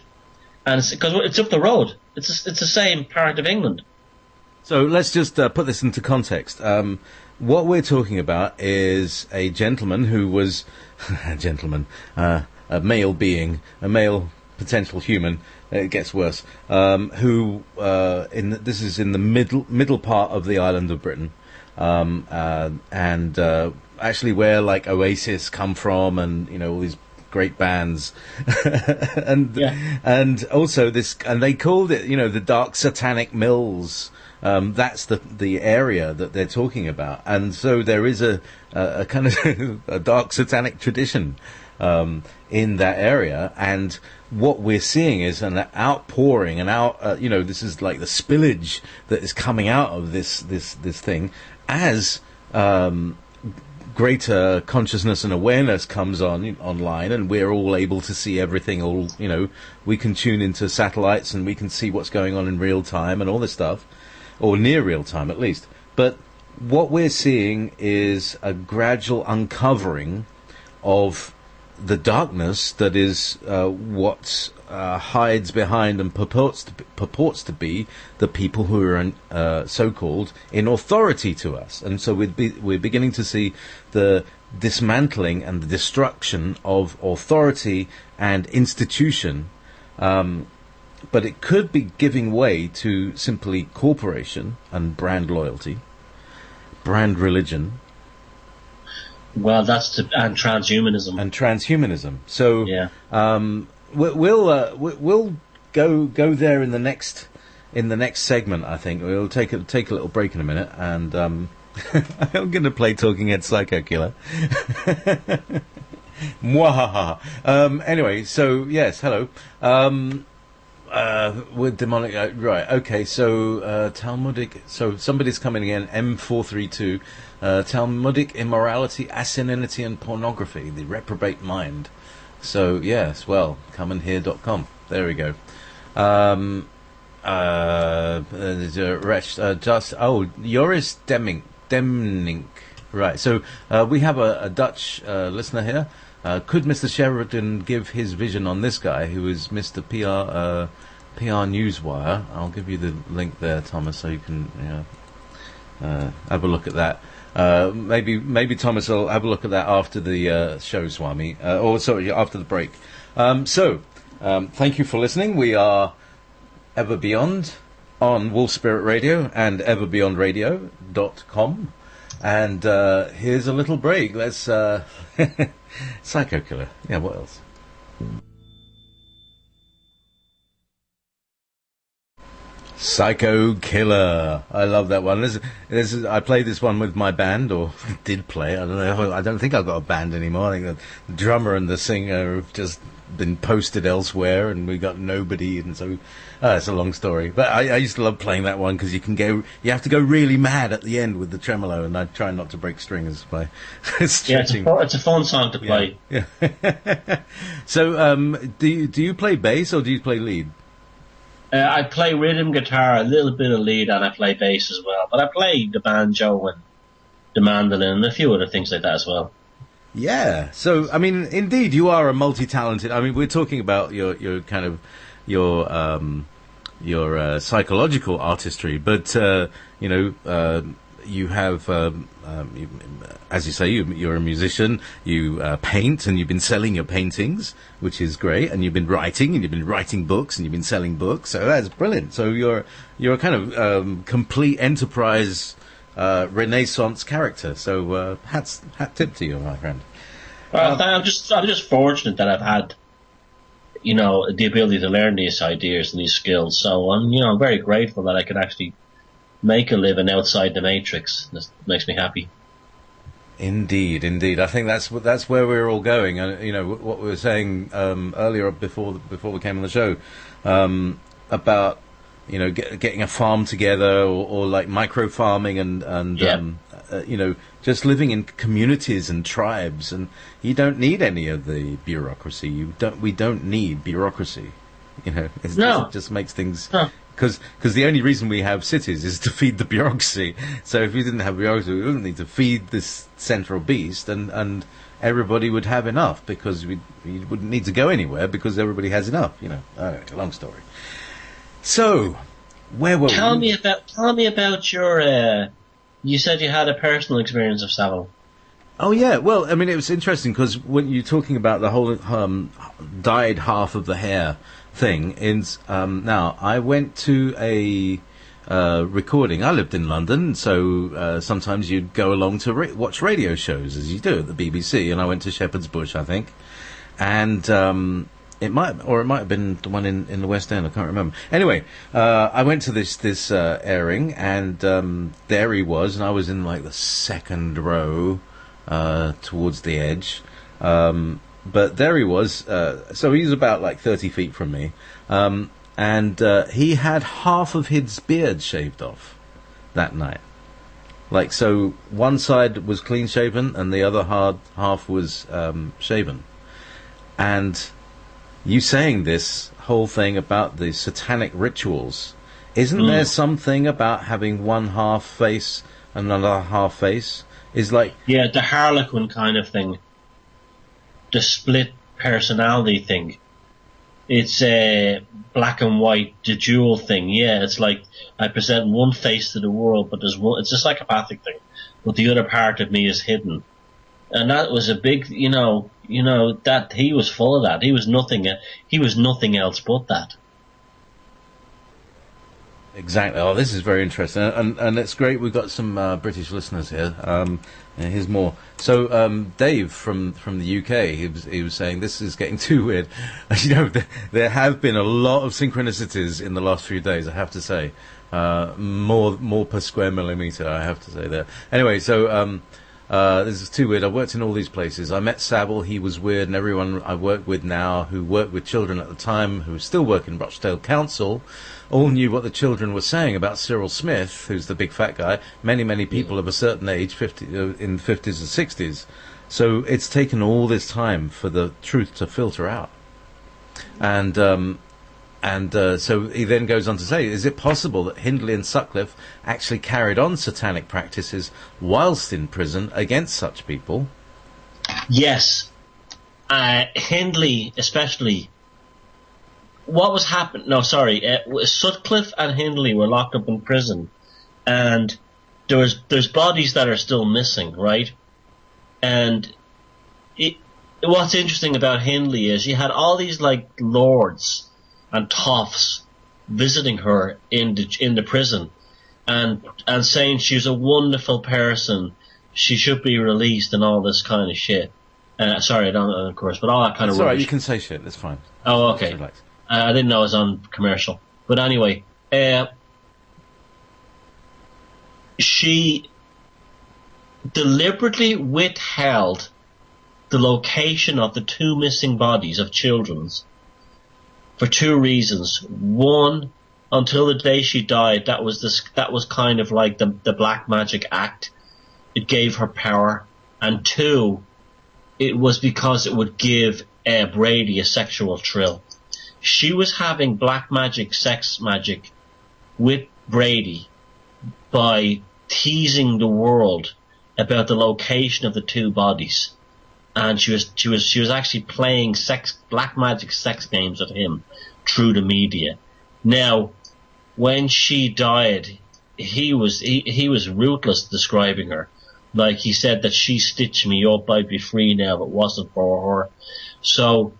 And because it's up the road. It's the same part of England. So let's just put this into context. What we're talking about is a gentleman who was a male being, a male potential human. It gets worse. Who this is in the middle part of the island of Britain. and actually where like Oasis come from, and all these great bands, and also this, and they called it the Dark Satanic Mills. That's the area that they're talking about, and so there is a kind of a dark satanic tradition in that area, and what we're seeing is an outpouring, this is like the spillage that is coming out of this thing as greater consciousness and awareness comes online, and we're all able to see everything. We can tune into satellites and we can see what's going on in real time and all this stuff, or near real time at least. But what we're seeing is a gradual uncovering of the darkness that is what hides behind and purports to be the people who are so-called in authority to us. And so we're beginning to see the dismantling and the destruction of authority and institution, but it could be giving way to simply corporation and brand loyalty, brand religion. Well, and transhumanism. And transhumanism. So yeah. We'll go there in the next segment. I think we'll take a little break in a minute, and I'm going to play Talking Head Psycho Killer. Mwahaha. Anyway, so yes, hello. With demonic, right? Okay, so Talmudic. So somebody's coming again. M432. Talmudic immorality, asininity, and pornography. The reprobate mind. So yes, well, comeandhear.com. There we go. Joris Demnink. Right. So we have a Dutch listener here. Could Mr. Sheridan give his vision on this guy, who is Mr. PR Newswire? I'll give you the link there, Thomas, so you can have a look at that. Maybe Thomas will have a look at that after the show, Swami, after the break. Thank you for listening. We are Ever Beyond on Wolf Spirit Radio and everbeyondradio.com. And here's a little break. Let's Psycho Killer. Yeah, what else? Psycho Killer. I love that one. I played this one with my band, or did play. I don't know. I don't think I've got a band anymore. I think the drummer and the singer have just been posted elsewhere, and we got nobody. And so it's a long story. But I used to love playing that one because you have to go really mad at the end with the tremolo, and I try not to break strings by stretching. Yeah, it's a fun song to play. Yeah. So, do you play bass or do you play lead? I play rhythm guitar, a little bit of lead, and I play bass as well. But I play the banjo and the mandolin and a few other things like that as well. Yeah. So, I mean, indeed, you are a multi-talented. I mean, we're talking about your kind of your psychological artistry, but you have, as you say, you're a musician. You paint, and you've been selling your paintings, which is great. And you've been writing books, and you've been selling books. So that's brilliant. So you're a kind of complete enterprise, Renaissance character. So hat tip to you, my friend. Well, I'm just fortunate that I've had, the ability to learn these ideas and these skills. So I'm very grateful that I can actually make a living outside the matrix. That makes me happy. Indeed. I think that's where we're all going. And what we were saying earlier before we came on the show about getting a farm together, or like micro farming, and just living in communities and tribes, and you don't need any of the bureaucracy. We don't need bureaucracy. It just makes things. No. Because the only reason we have cities is to feed the bureaucracy. So if we didn't have bureaucracy, we wouldn't need to feed this central beast, and everybody would have enough, because we wouldn't need to go anywhere because everybody has enough. Long story. So, where were we? Tell me about your. You said you had a personal experience of Savile. Oh yeah, well, I mean, it was interesting because when you're talking about the whole dyed half of the hair thing, now I went to recording. I lived in London, so sometimes you'd go along to watch radio shows, as you do at the BBC, and I went to Shepherd's Bush, I think, and it might have been the one in the West End, I can't remember. Anyway, I went to this airing, and there he was, and I was in like the second row towards the edge, but there he was, so he was about like 30 feet from me, and he had half of his beard shaved off that night. Like, so one side was clean shaven and the other half was shaven. And you saying this whole thing about the satanic rituals, isn't there something about having one half face and another half face? Is like... Yeah, the Harlequin kind of thing. The split personality thing. It's a black and white, the dual thing. Yeah, it's like I present one face to the world, but there's one. It's a psychopathic thing, but the other part of me is hidden. And that was a big, that he was full of that. He was nothing else but that. Exactly. Oh, this is very interesting, and it's great. We've got some British listeners here. And here's more. So Dave from the UK, he was saying this is getting too weird. There have been a lot of synchronicities in the last few days, I have to say. More per square millimeter, I have to say there. Anyway, so this is too weird. I worked in all these places. I met Savile, he was weird, and everyone I work with now who worked with children at the time, who still work in Rochdale Council, all knew what the children were saying about Cyril Smith, who's the big fat guy. Many people of a certain age, in the 50s and 60s. So it's taken all this time for the truth to filter out. And so he then goes on to say, is it possible that Hindley and Sutcliffe actually carried on satanic practices whilst in prison against such people? Yes. Hindley especially... What was happening? No, sorry. Sutcliffe and Hindley were locked up in prison, and there's bodies that are still missing, right? And what's interesting about Hindley is you had all these like lords and toffs visiting her in the prison, and saying she's a wonderful person, she should be released, and all this kind of shit. Sorry, I don't know, of course, but all that kind of. It's all right. You can say shit. That's fine. Oh, okay. I didn't know it was on commercial. But anyway, she deliberately withheld the location of the two missing bodies of children's for two reasons. One, until the day she died, that was kind of like the black magic act. It gave her power. And two, it was because it would give Brady a sexual thrill. She was having black magic, sex magic with Brady by teasing the world about the location of the two bodies, and she was actually playing black magic sex games with him through the media. Now, when she died, he was ruthless describing her. Like, he said that she stitched me up, I'd be free now if it wasn't for her. So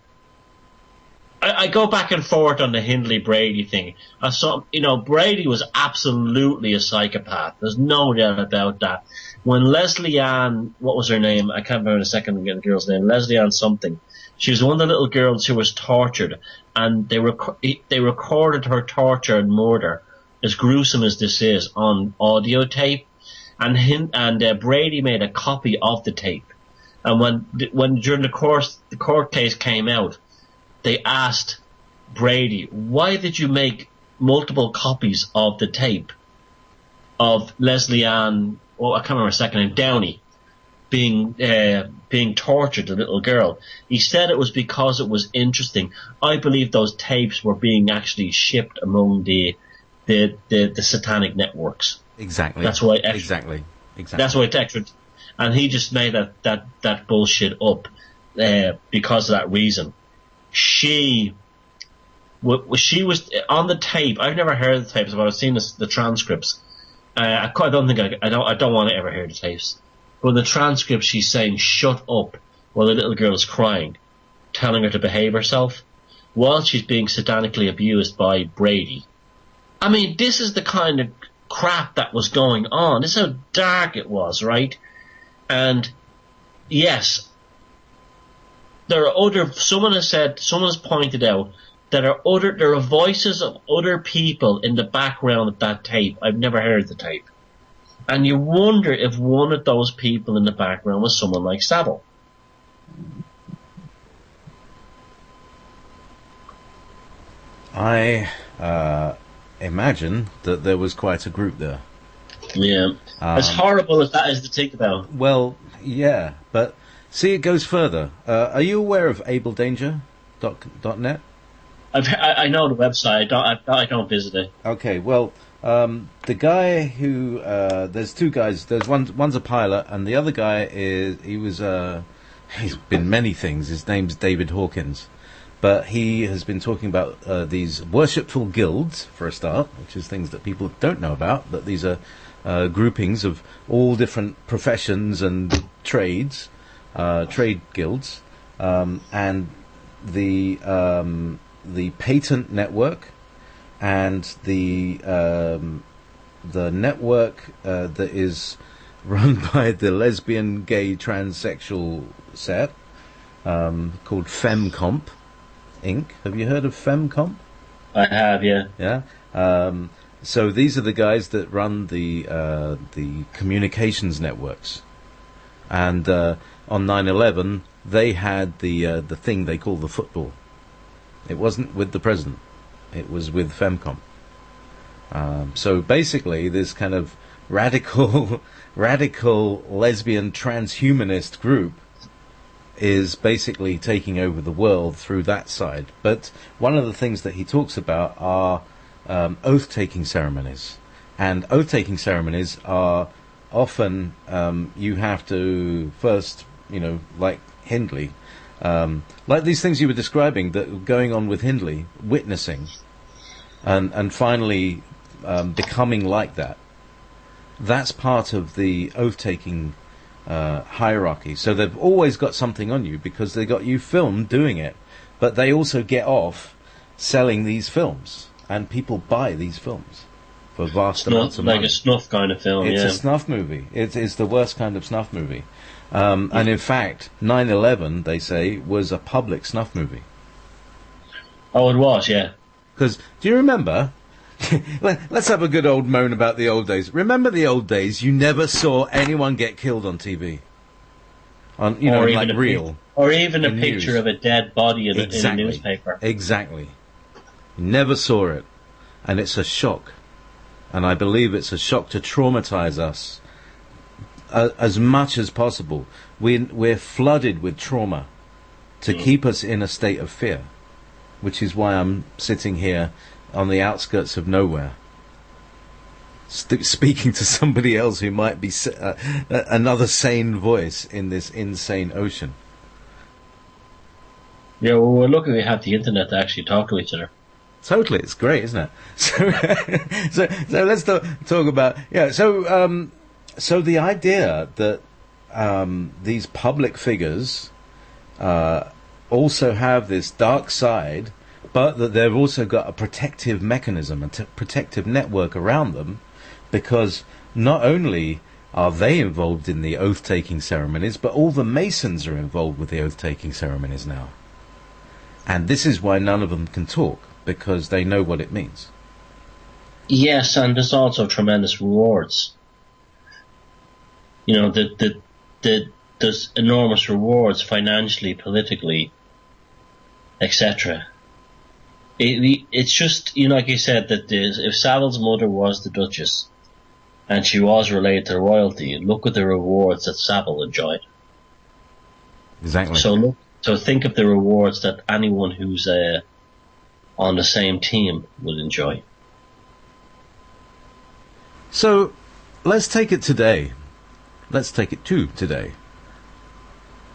I go back and forth on the Hindley-Brady thing. I saw, Brady was absolutely a psychopath. There's no doubt about that. When Leslie Ann, what was her name? I can't remember the second girl's name. Leslie Ann something. She was one of the little girls who was tortured, and they recorded her torture and murder, as gruesome as this is, on audio tape. And Brady made a copy of the tape. And when during the court case came out, they asked Brady, why did you make multiple copies of the tape of Leslie Ann, I can't remember her second name, Downey, being tortured, the little girl? He said it was because it was interesting. I believe those tapes were being actually shipped among the satanic networks. Exactly. That's why. Exactly. That's why it's extra. And he just made that bullshit up because of that reason. She was on the tape. I've never heard the tapes, but I've seen the transcripts. I don't want to ever hear the tapes. But in the transcript, she's saying "shut up" while the little girl is crying, telling her to behave herself, while she's being satanically abused by Brady. I mean, this is the kind of crap that was going on. This is how dark it was, right? And yes, someone has pointed out that there are voices of other people in the background of that tape. I've never heard the tape. And you wonder if one of those people in the background was someone like Savile. I imagine that there was quite a group there. Yeah. As horrible as that is to think about. Well, yeah, but see, it goes further. Are you aware of abledanger.net? I know the website. I don't visit it. Okay, well, the guy who there's two guys. There's one's a pilot, and the other guy he's been many things. His name's David Hawkins, but he has been talking about these worshipful guilds for a start, which is things that people don't know about. That these are groupings of all different professions and trades, trade guilds, and the patent network, and the network that is run by the lesbian, gay, transsexual set called FemComp Inc. Have you heard of FemComp? I have, yeah. Yeah. So these are the guys that run the communications networks, and on 9/11 they had the thing they call the football. It wasn't with the president; it was with FemComp. So basically, this kind of radical lesbian transhumanist group is basically taking over the world through that side. But one of the things that he talks about are oath-taking ceremonies. And oath-taking ceremonies are often, you have to first, like Hindley, like these things you were describing that were going on with Hindley, witnessing, and finally becoming like that. That's part of the oath-taking hierarchy. So they've always got something on you because they got you filmed doing it, but they also get off selling these films, and people buy these films for vast amounts of money. Like a snuff kind of film. It's a snuff movie. It's the worst kind of snuff movie. And in fact, 9/11, they say, was a public snuff movie. Oh, it was, yeah. Because, do you remember? Let's have a good old moan about the old days. Remember the old days? You never saw anyone get killed on TV. Or like real. Or even a picture news. of a dead body in a newspaper. Exactly. Never saw it. And it's a shock. And I believe it's a shock to traumatize us as much as possible. We're flooded with trauma to keep us in a state of fear, which is why I'm sitting here on the outskirts of nowhere, speaking to somebody else who might be another sane voice in this insane ocean. Yeah, well, we're lucky we have the internet to actually talk to each other. Totally, it's great, isn't it? So let's talk about So the idea that these public figures also have this dark side, but that they've also got a protective mechanism, a protective network around them, because not only are they involved in the oath-taking ceremonies, but all the Masons are involved with the oath-taking ceremonies now. And this is why none of them can talk, because they know what it means. Yes, and there's also tremendous rewards. There's enormous rewards financially, politically, etc. It's just, like you said, that if Savile's mother was the Duchess and she was related to royalty, look at the rewards that Savile enjoyed. Exactly. So think of the rewards that anyone who's on the same team would enjoy. So let's take it today. Let's take it to today.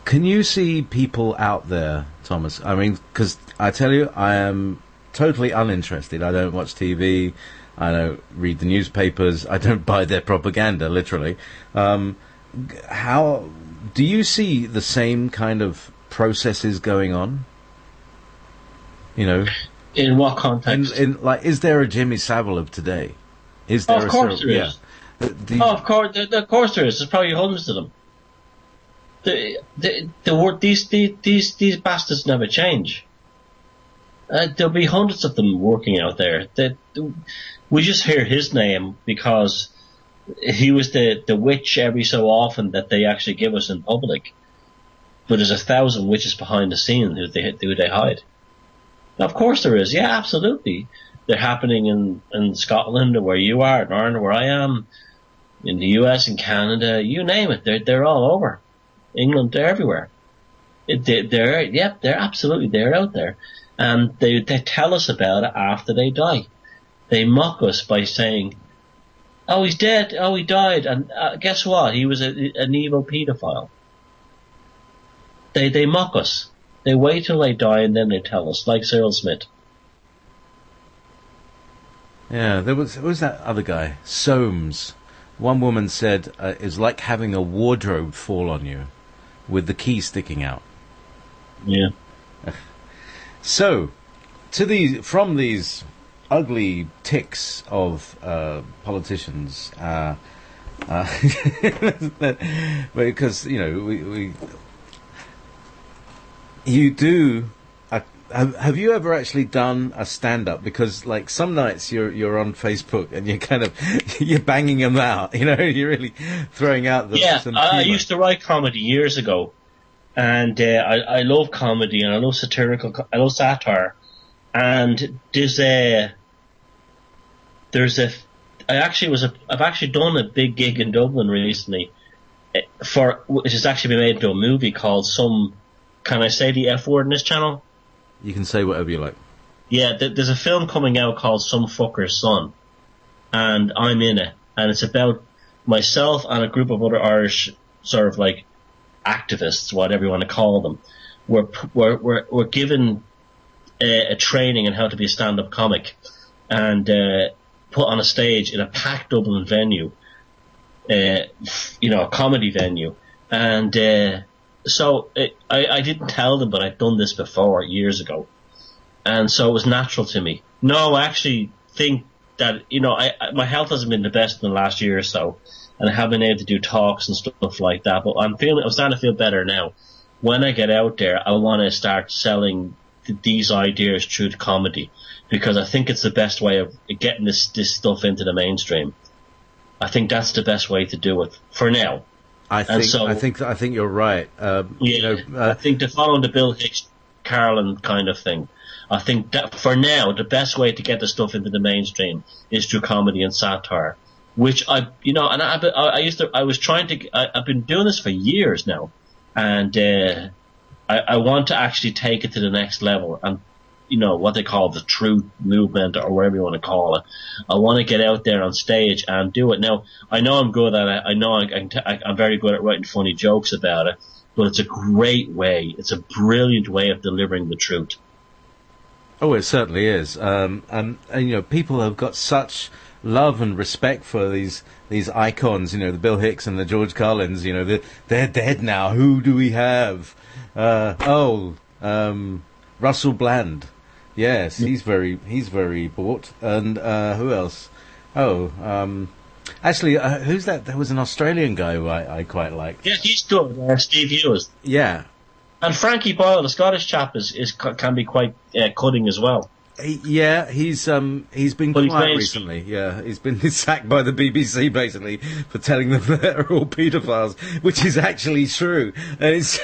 Can you see people out there, Thomas? I mean, because I tell you, I am totally uninterested. I don't watch TV. I don't read the newspapers. I don't buy their propaganda, literally. How do you see the same kind of processes going on? In what context? Like, is there a Jimmy Savile of today? Is there of course there is. Of course there is. There's probably hundreds of them. These bastards never change. There'll be hundreds of them working out there. We just hear his name because he was the witch every so often that they actually give us in public. But there's 1,000 witches behind the scene who they hide. Now, of course there is. Yeah, absolutely. They're happening in Scotland, or where you are, in Ireland, where I am, in the US and Canada, you name it. They're all over. England, they're everywhere. They're absolutely, they're out there. And they tell us about it after they die. They mock us by saying, oh, he's dead, oh, he died, and guess what? He was an evil paedophile. They mock us. They wait till they die and then they tell us, like Cyril Smith. Yeah, there was that other guy, Soames. One woman said it's like having a wardrobe fall on you with the key sticking out. Yeah. So, from these ugly ticks of politicians, because you do. Have you ever actually done a stand-up? Because like some nights you're on Facebook and you're banging them out. You're really throwing out the. Yeah, I used to write comedy years ago, and I love comedy and I love I love satire, and I've actually done a big gig in Dublin recently, which has actually been made into a movie called Can I say the F word in this channel? You can say whatever you like. Yeah, there's a film coming out called Some Fucker's Son, and I'm in it, and it's about myself and a group of other Irish sort of like activists, whatever you want to call them. We're given a training in how to be a stand-up comic, and put on a stage in a packed Dublin venue, a comedy venue, and. So I didn't tell them, but I'd done this before years ago, and so it was natural to me. No, I actually think that my health hasn't been the best in the last year or so, and I haven't been able to do talks and stuff like that. But I'm starting to feel better now. When I get out there, I want to start selling these ideas through the comedy, because I think it's the best way of getting this stuff into the mainstream. I think that's the best way to do it for now. I think you're right. I think they're following the Bill Hicks, Carlin kind of thing. I think that for now, the best way to get the stuff into the mainstream is through comedy and satire, which I've been doing this for years now, and I want to actually take it to the next level, and what they call the truth movement, or whatever you want to call it. I want to get out there on stage and do it. Now, I know I'm good at it. I know I'm very good at writing funny jokes about it, but it's a great way. It's a brilliant way of delivering the truth. Oh, it certainly is. And people have got such love and respect for these icons, the Bill Hicks and the George Carlins, they're dead now. Who do we have? Russell Bland. Yes, he's very bought. And who else? Actually, who's that? There was an Australian guy who I quite liked. Yeah, he's good. Steve Hughes. Yeah. And Frankie Boyle, the Scottish chap, can be quite cutting as well. He's been quiet recently. Yeah, he's been sacked by the BBC basically for telling them that they're all paedophiles, which is actually true. And it's.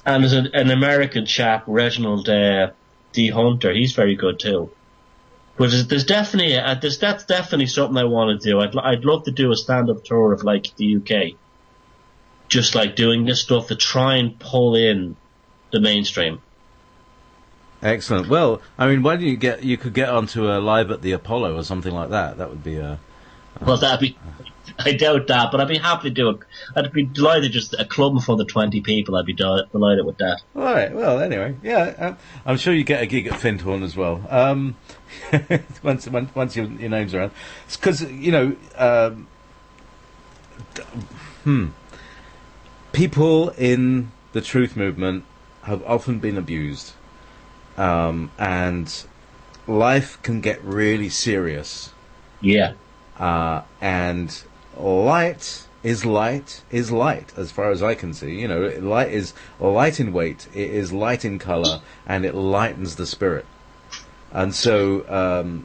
And there's an American chap, Reginald D. Hunter. He's very good too. But there's definitely that's definitely something I want to do. I'd love to do a stand-up tour of like the UK, just like doing this stuff to try and pull in the mainstream. Excellent. Well, I mean, why don't you could get onto a Live at the Apollo or something like that. That would be well, that'd be. I doubt that, but I'd be happy to do it. I'd be delighted, just a club in front of 20 people. I'd be delighted with that. All right. Well, anyway, yeah, I'm sure you get a gig at Findhorn as well. Once your name's around, because people in the truth movement have often been abused. and life can get really serious. Yeah. And light is light, as far as I can see. Light is light in weight, it is light in colour, and it lightens the spirit. And so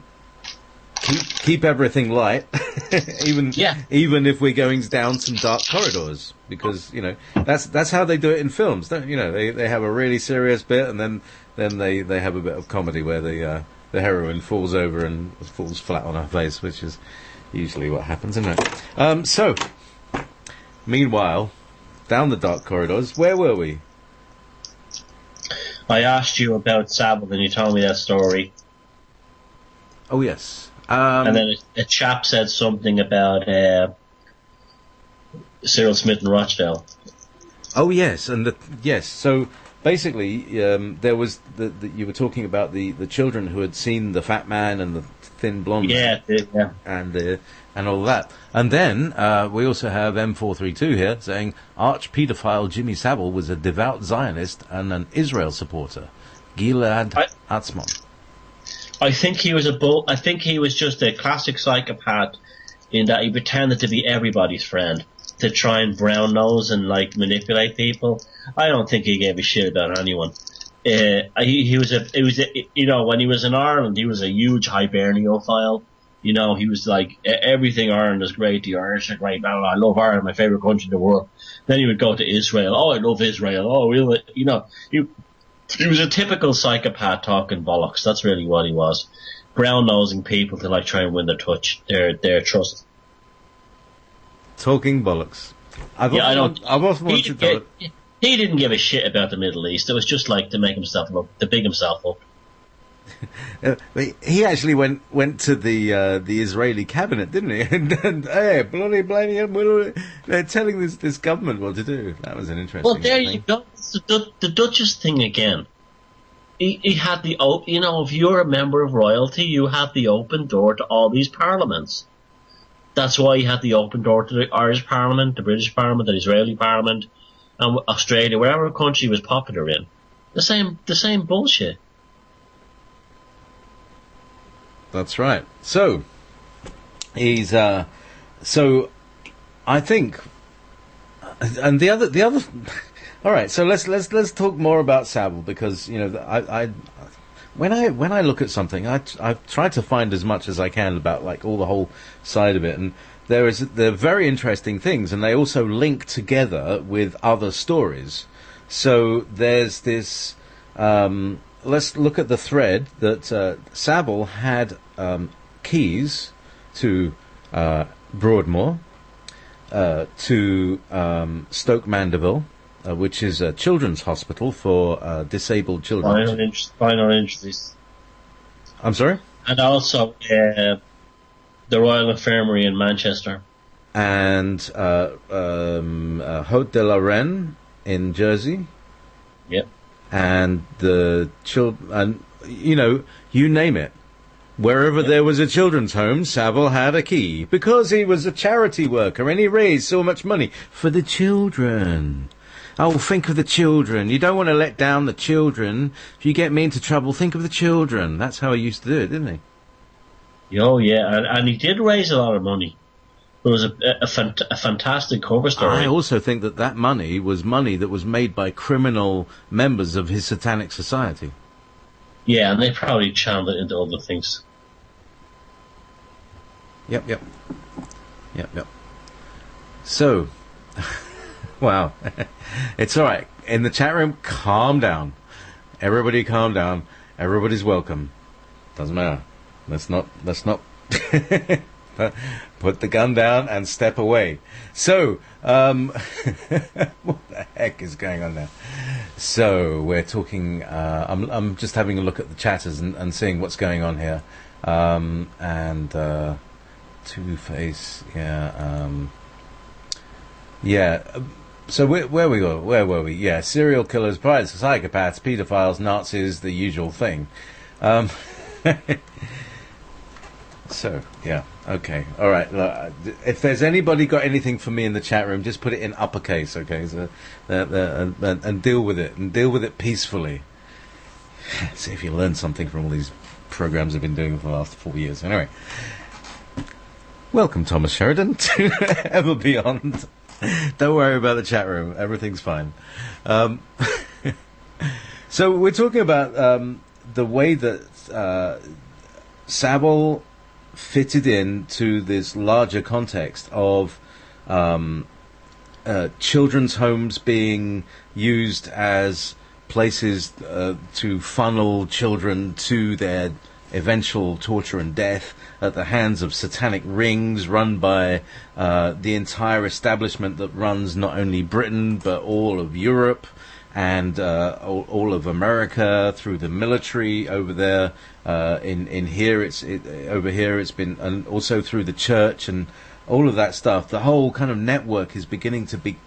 keep everything light, even if we're going down some dark corridors, because that's how they do it in films. They have a really serious bit, and then they have a bit of comedy where the heroine falls over and falls flat on her face, which is usually what happens, isn't it? So, meanwhile, down the dark corridors, where were we? I asked you about Savile, and you told me that story. Oh, yes. And then a chap said something about Cyril Smith and Rochdale. Oh, yes. Yes. So, basically, there was you were talking about the children who had seen the fat man and the thin blonde man. Yeah. And all that. And then we also have M432 here saying arch-paedophile Jimmy Savile was a devout Zionist and an Israel supporter. Gilad Atzmon. I think he was I think he was just a classic psychopath in that he pretended to be everybody's friend to try and brown nose and manipulate people. I don't think he gave a shit about anyone. He was when he was in Ireland, he was a huge hibernophile. He was like, everything Ireland is great, the Irish are great, blah, blah, I love Ireland, my favourite country in the world. Then he would go to Israel, oh, I love Israel, oh, really? He was a typical psychopath talking bollocks, that's really what he was. Brown-nosing people to try and win their trust. Talking bollocks. I've often wanted to... He didn't give a shit about the Middle East, it was just to make himself look, to big himself up. He actually went to the Israeli cabinet, didn't he? and hey, bloody blaming, they're telling this government what to do. That was an interesting. Well, there thing. you go. The Duchess thing again. He had if you're a member of royalty, you have the open door to all these parliaments. That's why he had the open door to the Irish Parliament, the British Parliament, the Israeli Parliament, and Australia, wherever country was popular in. The same bullshit. That's right. So he's so I think, and the other. All right. So let's talk more about Savile, because I when I look at something, I've tried to find as much as I can about all the whole side of it, and they're very interesting things, and they also link together with other stories. So there's this. Let's look at the thread that Savile had keys to Broadmoor, to Stoke Mandeville, which is a children's hospital for disabled children. Spinal injuries. I'm sorry? And also the Royal Infirmary in Manchester. And Haute de la Reine in Jersey. Yep. And the children, you name it. Wherever there was a children's home, Savile had a key, because he was a charity worker and he raised so much money for the children. Oh, think of the children. You don't want to let down the children. If you get me into trouble, think of the children. That's how he used to do it, didn't he? Oh, yeah, and he did raise a lot of money. It was a fantastic cover story. I also think that money was money that was made by criminal members of his Satanic Society. Yeah, and they probably channeled it into other things. Yep. So, wow. It's all right. In the chat room, calm down. Everybody calm down. Everybody's welcome. Doesn't matter. Let's not put the gun down and step away. So, what the heck is going on there? So, we're talking, I'm just having a look at the chatters and seeing what's going on here. Two-Face, so where were we? Yeah, serial killers, pirates, psychopaths, paedophiles, Nazis, the usual thing. So, yeah, okay, all right. Look, if there's anybody got anything for me in the chat room, just put it in uppercase, okay? So, and deal with it, peacefully. See if you learn something from all these programs I've been doing for the last 4 years. Anyway, welcome Thomas Sheridan to Ever Beyond. Don't worry about the chat room. Everything's fine. So we're talking about the way that Savile fitted into this larger context of children's homes being used as places to funnel children to their eventual torture and death at the hands of satanic rings run by the entire establishment that runs not only Britain but all of Europe and all of America through the military over there. In here, over here it's been, and also through the church and all of that stuff. The whole kind of network is beginning to be,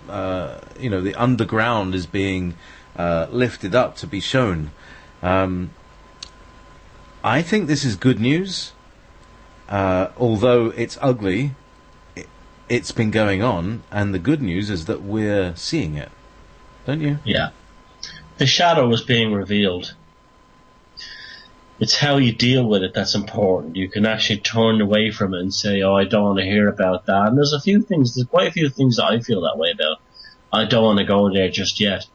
the underground is being lifted up to be shown. I think this is good news, although it's ugly. It's been going on, and the good news is that we're seeing it. Don't you? Yeah. The shadow was being revealed. It's how you deal with it that's important. You can actually turn away from it and say, oh, I don't want to hear about that. And there's quite a few things that I feel that way about. I don't want to go there just yet.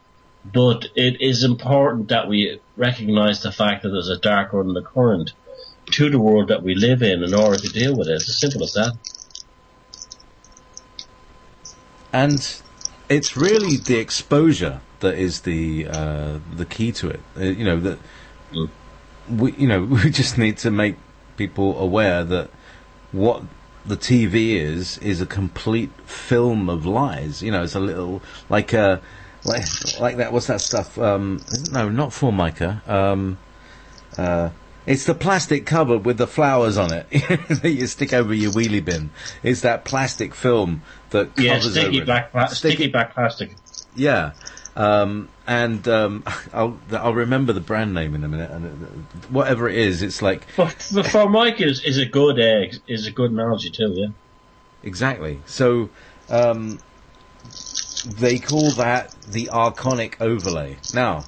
But it is important that we recognize the fact that there's a darker undercurrent to the world that we live in order to deal with it. It's as simple as that. And it's really the exposure that is the key to it. We just need to make people aware that what the TV is a complete film of lies. It's a little like that. What's that stuff? No, not Formica. It's the plastic cover with the flowers on it that you stick over your wheelie bin. It's that plastic film that covers sticky black plastic. Yeah. I'll remember the brand name in a minute, and whatever it is, it's like. But Formica is a good analogy too, yeah. Exactly. So, they call that the archonic overlay. Now,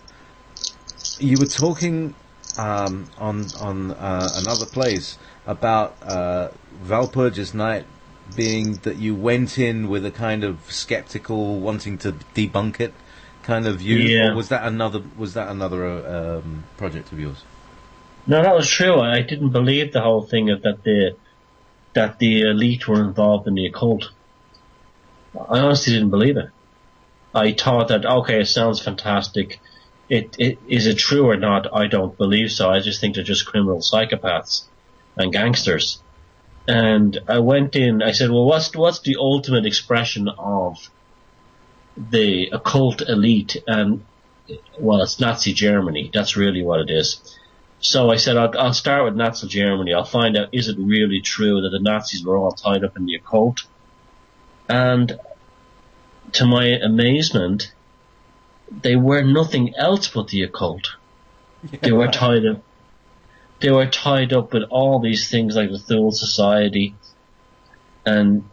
you were talking on another place about Walpurgis Night being that you went in with a kind of skeptical, wanting to debunk it kind of view. Yeah. Or was that another project of yours? No, that was true. I didn't believe the whole thing of that the elite were involved in the occult. I honestly didn't believe it. I thought that, okay, it sounds fantastic. Is it true or not? I don't believe so. I just think they're just criminal psychopaths and gangsters. And I went in, I said, well, what's the ultimate expression of the occult elite? And, well, it's Nazi Germany. That's really what it is. So I said, I'll start with Nazi Germany. I'll find out, is it really true that the Nazis were all tied up in the occult? And to my amazement, they were nothing else but the occult. They were tied up. They were tied up with all these things like the Thule Society and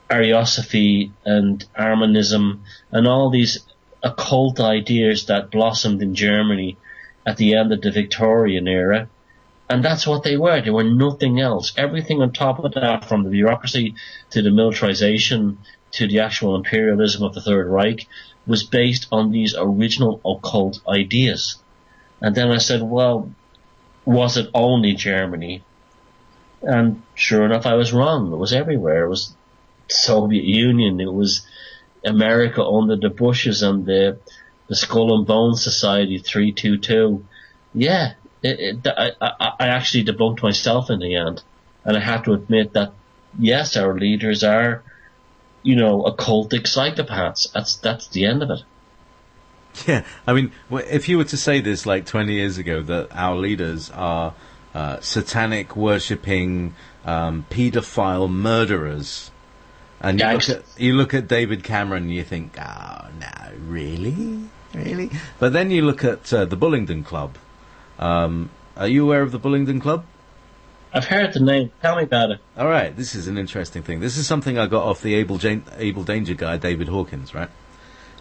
Ariosophy and Armanism and all these occult ideas that blossomed in Germany at the end of the Victorian era. And that's what they were. They were nothing else. Everything on top of that, from the bureaucracy to the militarization to the actual imperialism of the Third Reich, was based on these original occult ideas. And then I said, well, was it only Germany? And sure enough, I was wrong. It was everywhere. It was the Soviet Union. It was America under the Bushes and the Skull and Bones Society 322. Yeah, I actually debunked myself in the end. And I have to admit that, yes, our leaders are, occultic psychopaths. That's the end of it. Yeah, I mean, if you were to say this like 20 years ago, that our leaders are satanic worshipping, paedophile murderers, and you look at David Cameron, and you think, oh no, really? But then you look at the Bullingdon Club. Are you aware of the Bullingdon Club? I've heard the name. Tell me about it. All right, this is an interesting thing. This is something I got off the Able Danger guy, David Hawkins, right?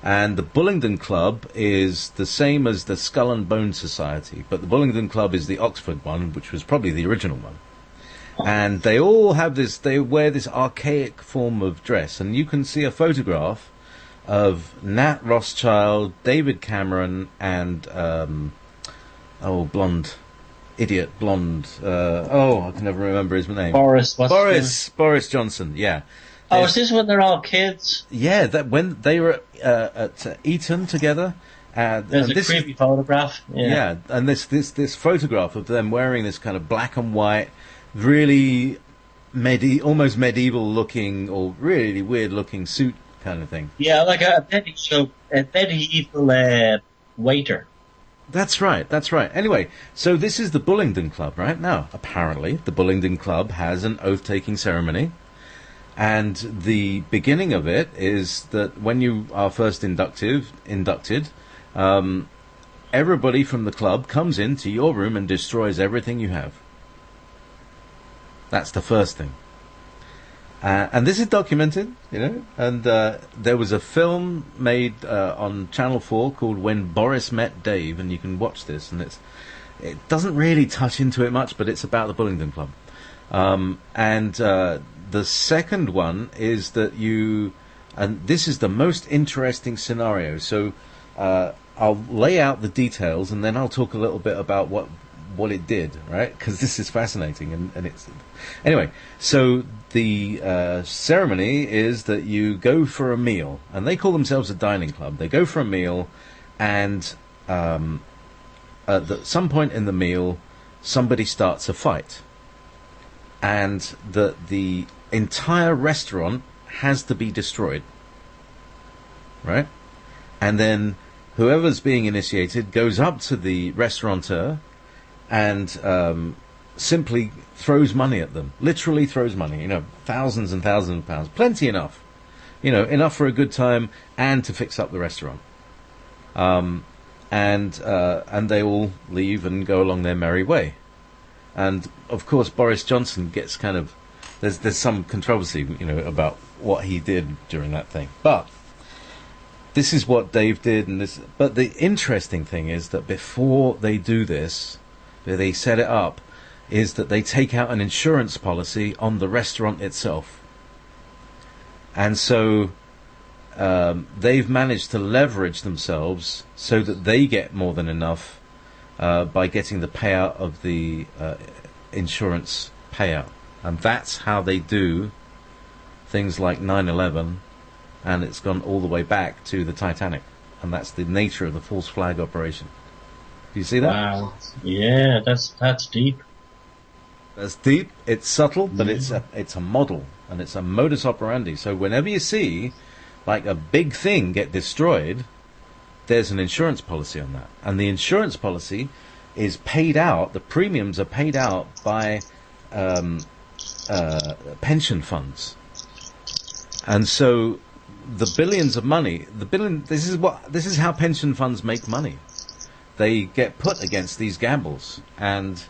And the Bullingdon Club is the same as the Skull and Bone Society, but the Bullingdon Club is the Oxford one, which was probably the original one. And they all have this, they wear this archaic form of dress, and you can see a photograph of Nat Rothschild, David Cameron, and, blonde, I can never remember his name. Boris Johnson, yeah. Oh, is this when they're all kids? Yeah, that when they were at Eton together. There's a creepy photograph. Yeah, and this photograph of them wearing this kind of black and white, really almost medieval looking or really weird looking suit kind of thing. Yeah, like a medieval waiter. That's right. Anyway, so this is the Bullingdon Club right now. Apparently, the Bullingdon Club has an oath-taking ceremony. And the beginning of it is that when you are first inducted, everybody from the club comes into your room and destroys everything you have. That's the first thing. And this is documented, and there was a film made on Channel 4 called When Boris Met Dave, and you can watch this, and it doesn't really touch into it much, but it's about the Bullingdon Club. The second one is that and this is the most interesting scenario, so I'll lay out the details and then I'll talk a little bit about what it did, right? Because this is fascinating, and it's... Anyway, so the ceremony is that you go for a meal, and they call themselves a dining club. They go for a meal, and at some point in the meal, somebody starts a fight. And the entire restaurant has to be destroyed, right? And then whoever's being initiated goes up to the restaurateur and simply throws money at them. Literally throws money, thousands and thousands of pounds. Plenty enough. Enough for a good time and to fix up the restaurant. And they all leave and go along their merry way. And of course, Boris Johnson gets kind of there's some controversy, about what he did during that thing. But this is what Dave did, But the interesting thing is that before they do this, they set it up, is that they take out an insurance policy on the restaurant itself, and so they've managed to leverage themselves so that they get more than enough. By getting the payout of the insurance payout. And that's how they do things like 9/11, and it's gone all the way back to the Titanic. And that's the nature of the false flag operation. Do you see that? Wow. Yeah, that's deep. That's deep, it's subtle, but it's a model, and it's a modus operandi. So whenever you see like a big thing get destroyed, there's an insurance policy on that. And the insurance policy is paid out, the premiums are paid out by pension funds. And so the billions of money, this is how pension funds make money. They get put against these gambles, and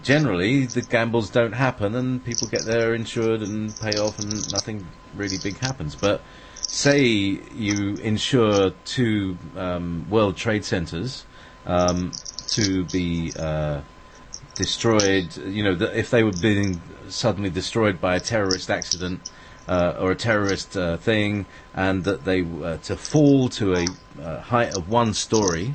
generally the gambles don't happen and people get their insured and pay off and nothing really big happens. But say you insure two World Trade Centers to be destroyed, if they were being suddenly destroyed by a terrorist accident or a terrorist thing, and that they were to fall to a height of 1 story,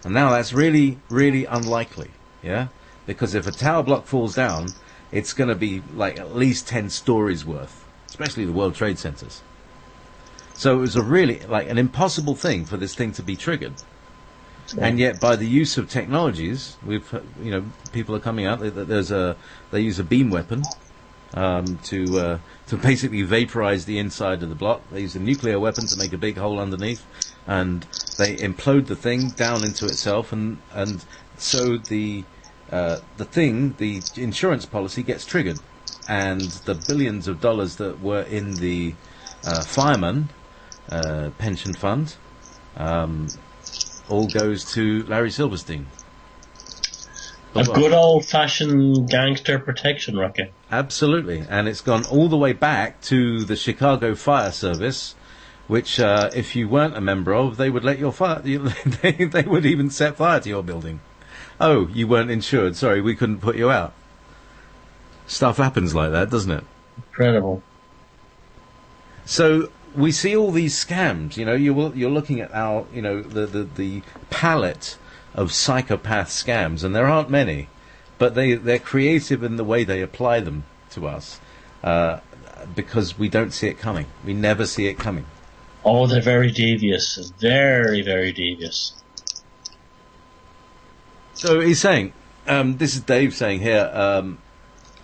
and now that's really, really unlikely, yeah? Because if a tower block falls down, it's going to be like at least 10 stories worth, especially the World Trade Centers. So it was a really, like, an impossible thing for this thing to be triggered. Yeah. And yet, by the use of technologies, people are coming out. They use a beam weapon to basically vaporize the inside of the block. They use a nuclear weapon to make a big hole underneath, and they implode the thing down into itself, and so the insurance policy gets triggered, and the billions of dollars that were in the fireman pension fund all goes to Larry Silverstein. A good old-fashioned gangster protection racket. Absolutely, and it's gone all the way back to the Chicago Fire Service which if you weren't a member of, they would let your fire. They would even set fire to your building. Oh, you weren't insured. Sorry, we couldn't put you out. Stuff happens like that, doesn't it? Incredible. So we see all these scams. You know, you're looking at our, you know, the palette of psychopath scams, and there aren't many, but they're creative in the way they apply them to us, because we don't see it coming. We never see it coming. Oh, they're very devious. Very, very devious. So he's saying, this is Dave saying here,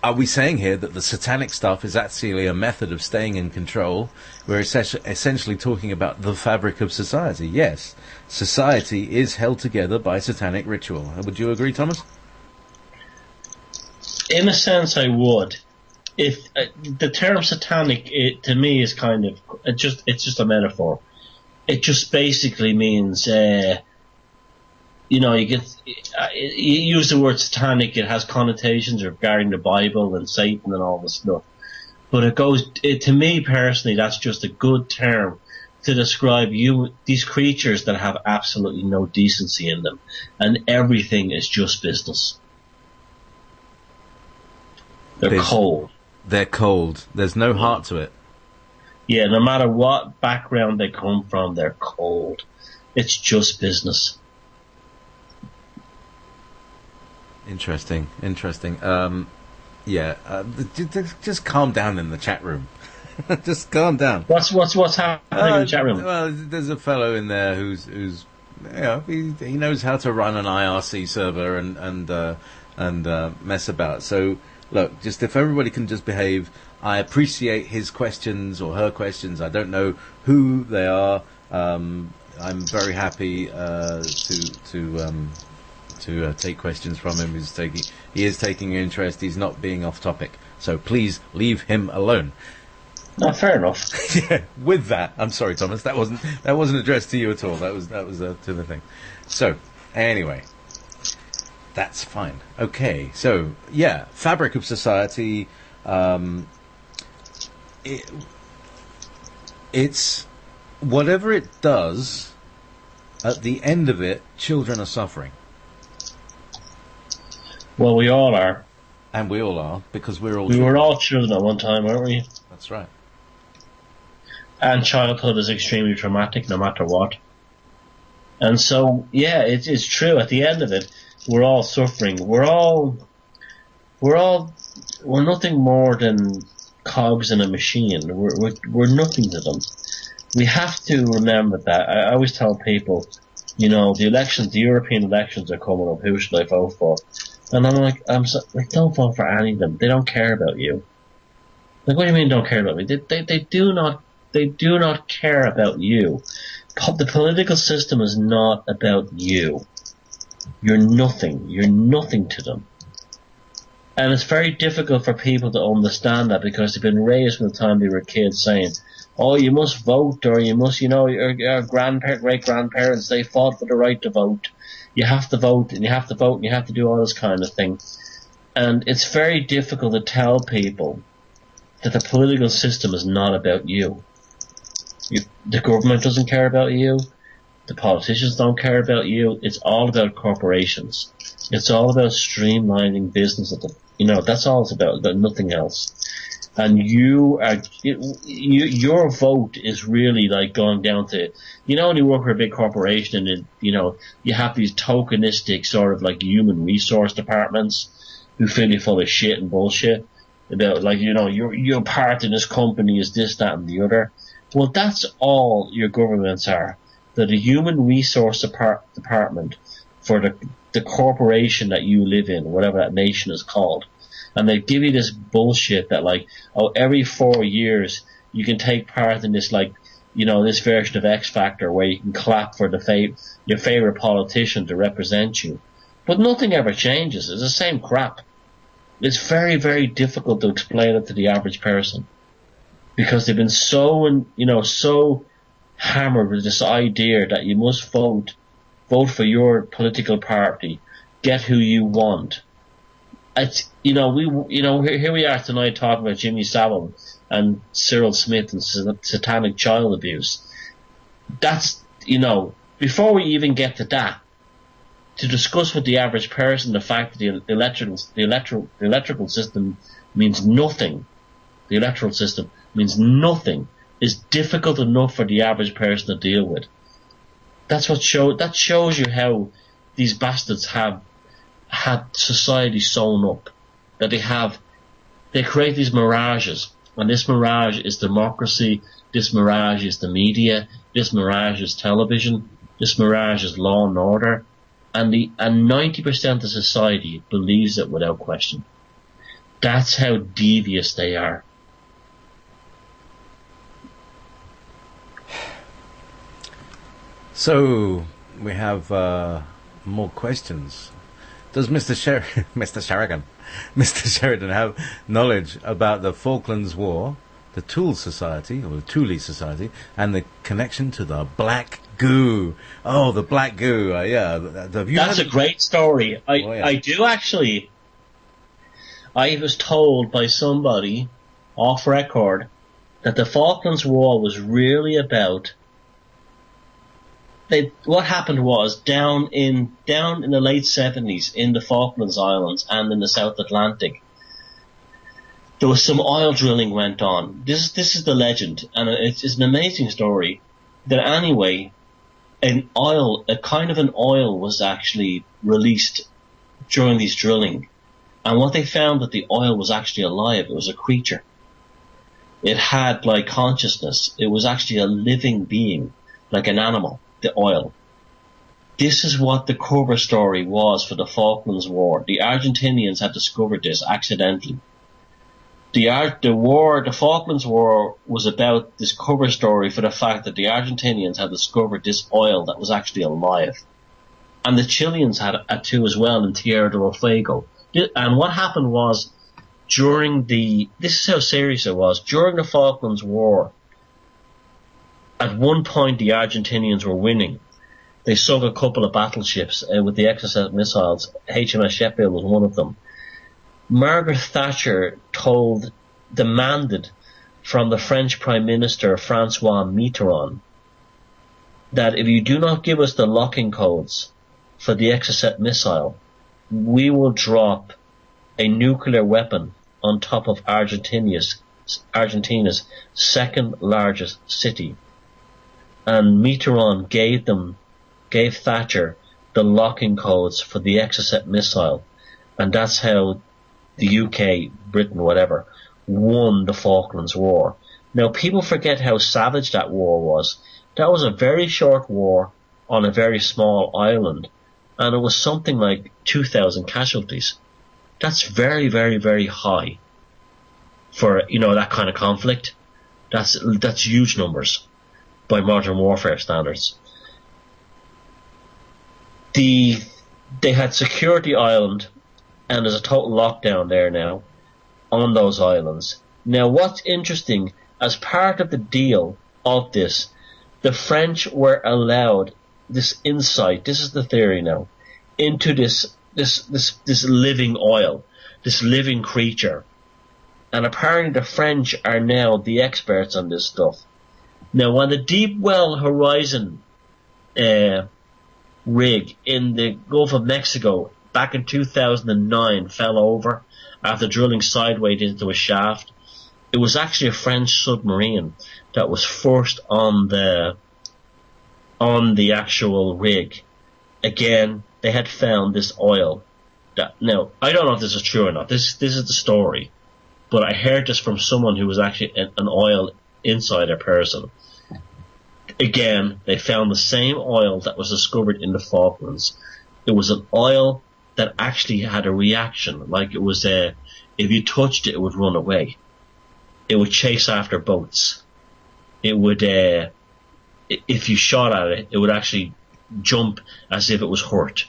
are we saying here that the satanic stuff is actually a method of staying in control? We're essentially talking about the fabric of society. Yes, society is held together by satanic ritual. Would you agree, Thomas? In a sense, I would. If the term satanic, to me, is kind of it's just a metaphor. It just basically means, you know, you use the word satanic. It has connotations regarding the Bible and Satan and all this stuff. But to me personally, that's just a good term to describe these creatures that have absolutely no decency in them, and everything is just business. They're cold. They're cold. There's no heart to it. Yeah, no matter what background they come from, they're cold. It's just business. Interesting. Just calm down in the chat room. Just calm down. What's happening in the chat room? Well, there's a fellow in there who's you know, he knows how to run an IRC server and mess about. So look, just if everybody can just behave, I appreciate his questions or her questions. I don't know who they are. I'm very happy to take questions from him. He is taking interest. He's not being off topic. So please leave him alone. No, fair enough. Yeah. With that, I'm sorry, Thomas. That wasn't addressed to you at all. That was to the thing. So anyway, that's fine. Okay. So yeah, fabric of society. It's whatever it does. At the end of it, children are suffering. Well, we all are. And we all are, because we're all We were all children at one time, weren't we? That's right. And childhood is extremely traumatic, no matter what. And so, yeah, it's true. At the end of it, we're all suffering. We're nothing more than cogs in a machine. We're nothing to them. We have to remember that. I always tell people, you know, the European elections are coming up. Who should I vote for? And I'm like, don't vote for any of them. They don't care about you. Like, what do you mean don't care about me? They do not care about you. The political system is not about you. You're nothing. You're nothing to them. And it's very difficult for people to understand that, because they've been raised from the time they were kids saying, oh, you must vote, or you must, you know, your great-grandparents, they fought for the right to vote. You have to vote, and you have to vote, and you have to do all this kind of thing. And it's very difficult to tell people that the political system is not about you. The government doesn't care about you. The politicians don't care about you. It's all about corporations. It's all about streamlining business. That's all it's about nothing else. And your vote is really like going down to, you know, when you work for a big corporation and, you know, you have these tokenistic sort of like human resource departments who fill you full of shit and bullshit about, like, you know, your part in this company is this, that, and the other. Well, that's all your governments are. They're the human resource department for the corporation that you live in, whatever that nation is called. And they give you this bullshit that, like, oh, every 4 years you can take part in this, like, you know, this version of X Factor where you can clap for your favorite politician to represent you. But nothing ever changes. It's the same crap. It's very, very difficult to explain it to the average person, because they've been so hammered with this idea that you must vote for your political party, get who you want, it's, here we are tonight talking about Jimmy Savile and Cyril Smith and satanic child abuse. That's, before we even get to that, to discuss with the average person the fact that the electrical system means nothing. The electoral system means nothing. Is difficult enough for the average person to deal with. That shows you how these bastards have had society sewn up. That they create these mirages, and this mirage is democracy, this mirage is the media, this mirage is television, this mirage is law and order, and 90% of society believes it without question. That's how devious they are. So we have more questions. Does Mr. Sheridan have knowledge about the Falklands War, the Tool Society, or the Thule Society, and the connection to the Black Goo? Oh, the Black Goo, yeah. That's a great story. I do actually. I was told by somebody off record that the Falklands War was really about. What happened was down in the late 70s in the Falklands Islands and in the South Atlantic, there was some oil drilling went on. This is the legend, and it's an amazing story. That anyway, a kind of an oil was actually released during these drilling, and what they found that the oil was actually alive. It was a creature. It had like consciousness. It was actually a living being, like an animal. The oil. This is what the cover story was for the Falklands War. The Argentinians had discovered this accidentally. The Falklands War was about this cover story for the fact that the Argentinians had discovered this oil that was actually alive. And the Chileans had it too as well in Tierra del Fuego. And what happened was, this is how serious it was, during the Falklands War, at one point, the Argentinians were winning. They sunk a couple of battleships with the Exocet missiles. HMS Sheffield was one of them. Margaret Thatcher demanded from the French Prime Minister Francois Mitterrand that if you do not give us the locking codes for the Exocet missile, we will drop a nuclear weapon on top of Argentina's second largest city. And Mitterrand gave Thatcher the locking codes for the Exocet missile, and that's how the UK, Britain, whatever, won the Falklands War. Now, people forget how savage that war was. That was a very short war on a very small island, and it was something like 2,000 casualties. That's very, very, very high for, that kind of conflict. That's huge numbers by modern warfare standards. They had secured the island, and there's a total lockdown there now on those islands. Now, what's interesting, as part of the deal of this, the French were allowed this insight, this is the theory now, into this living oil, this living creature. And apparently the French are now the experts on this stuff. Now, when the Deep Well Horizon rig in the Gulf of Mexico back in 2009 fell over after drilling sideways into a shaft, it was actually a French submarine that was first on the actual rig. Again, they had found this oil. Now, I don't know if this is true or not. This is the story. But I heard this from someone who was actually an oil insider person. Again, they found the same oil that was discovered in the Falklands. It was an oil that actually had a reaction. Like it was if you touched it, it would run away. It would chase after boats. It would, if you shot at it, it would actually jump as if it was hurt.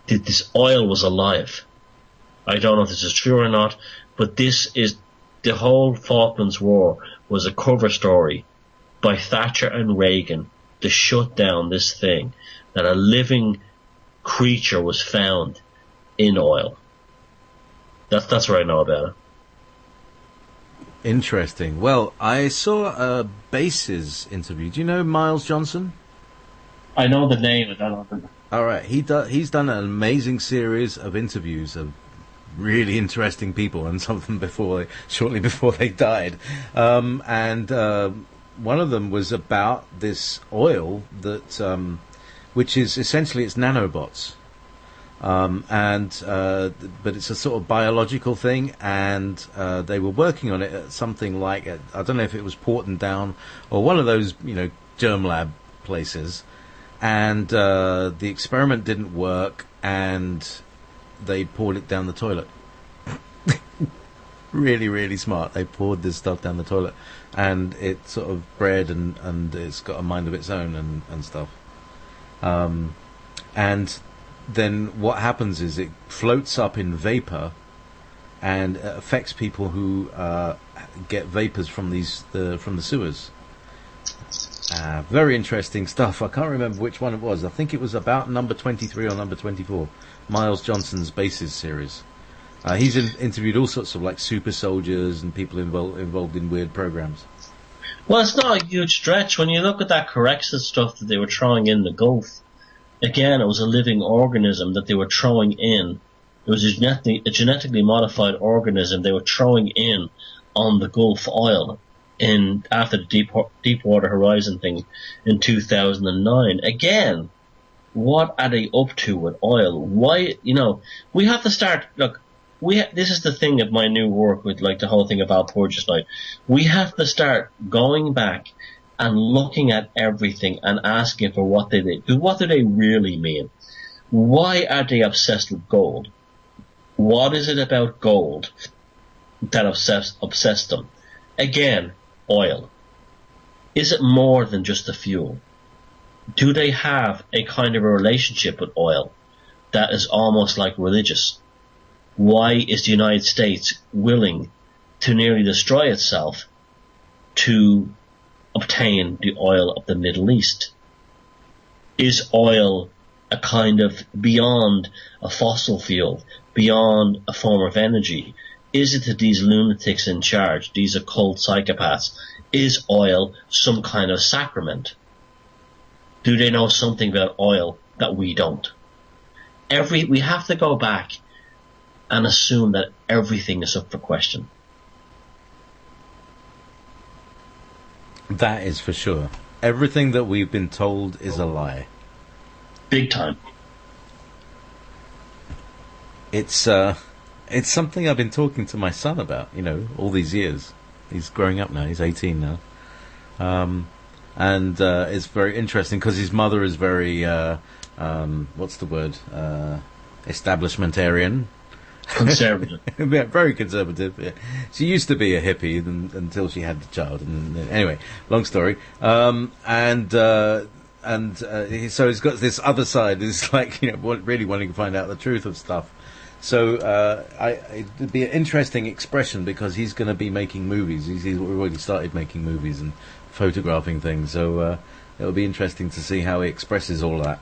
This oil was alive. I don't know if this is true or not, but the whole Falklands War was a cover story by Thatcher and Reagan to shut down this thing, that a living creature was found in oil. That's what I know about it. Interesting. Well, I saw a Bases interview. Do you know Miles Johnson? I know the name, but I don't know. All right, he's done an amazing series of interviews of really interesting people, and some of them shortly before they died. And one of them was about this oil that, which is essentially it's nanobots. But it's a sort of biological thing, and they were working on it at something like I don't know if it was Portendown or one of those germ lab places, and the experiment didn't work, and they poured it down the toilet. Really, really smart. They poured this stuff down the toilet, and it sort of bred, and it's got a mind of its own and stuff. And then what happens is it floats up in vapor and affects people who get vapors from from the sewers. Very interesting stuff. I can't remember which one it was. I think it was about number 23 or number 24. Miles Johnson's Bases series. He's interviewed all sorts of like super soldiers and people involved in weird programs. Well, it's not a huge stretch when you look at that Corexit stuff that they were throwing in the Gulf. Again, it was a living organism that they were throwing in. It was a genetically modified organism they were throwing in on the Gulf oil after the Deepwater Horizon thing in 2009. Again, what are they up to with oil? Why, we have to start, look, this is the thing of my new work with like the whole thing of Walpurgis Night. We have to start going back and looking at everything and asking for what they did. Because what do they really mean? Why are they obsessed with gold? What is it about gold that obsessed them? Again, oil. Is it more than just a fuel? Do they have a kind of a relationship with oil that is almost like religious? Why is the United States willing to nearly destroy itself to obtain the oil of the Middle East? Is oil a kind of beyond a fossil fuel, beyond a form of energy? Is it that these lunatics in charge, these occult psychopaths, is oil some kind of sacrament? Do they know something about oil that we don't? We have to go back and assume that everything is up for question. That is for sure. Everything that we've been told is a lie. Big time. It's something I've been talking to my son about, all these years. He's growing up now. He's 18 now. And it's very interesting because his mother is very, what's the word? Establishmentarian. Conservative. Yeah, very conservative. Yeah. She used to be a hippie until she had the child. And anyway, long story. So he's got this other side. It's like really wanting to find out the truth of stuff. So it'd be an interesting expression because he's going to be making movies. He's already started making movies and photographing things. So it'll be interesting to see how he expresses all of that.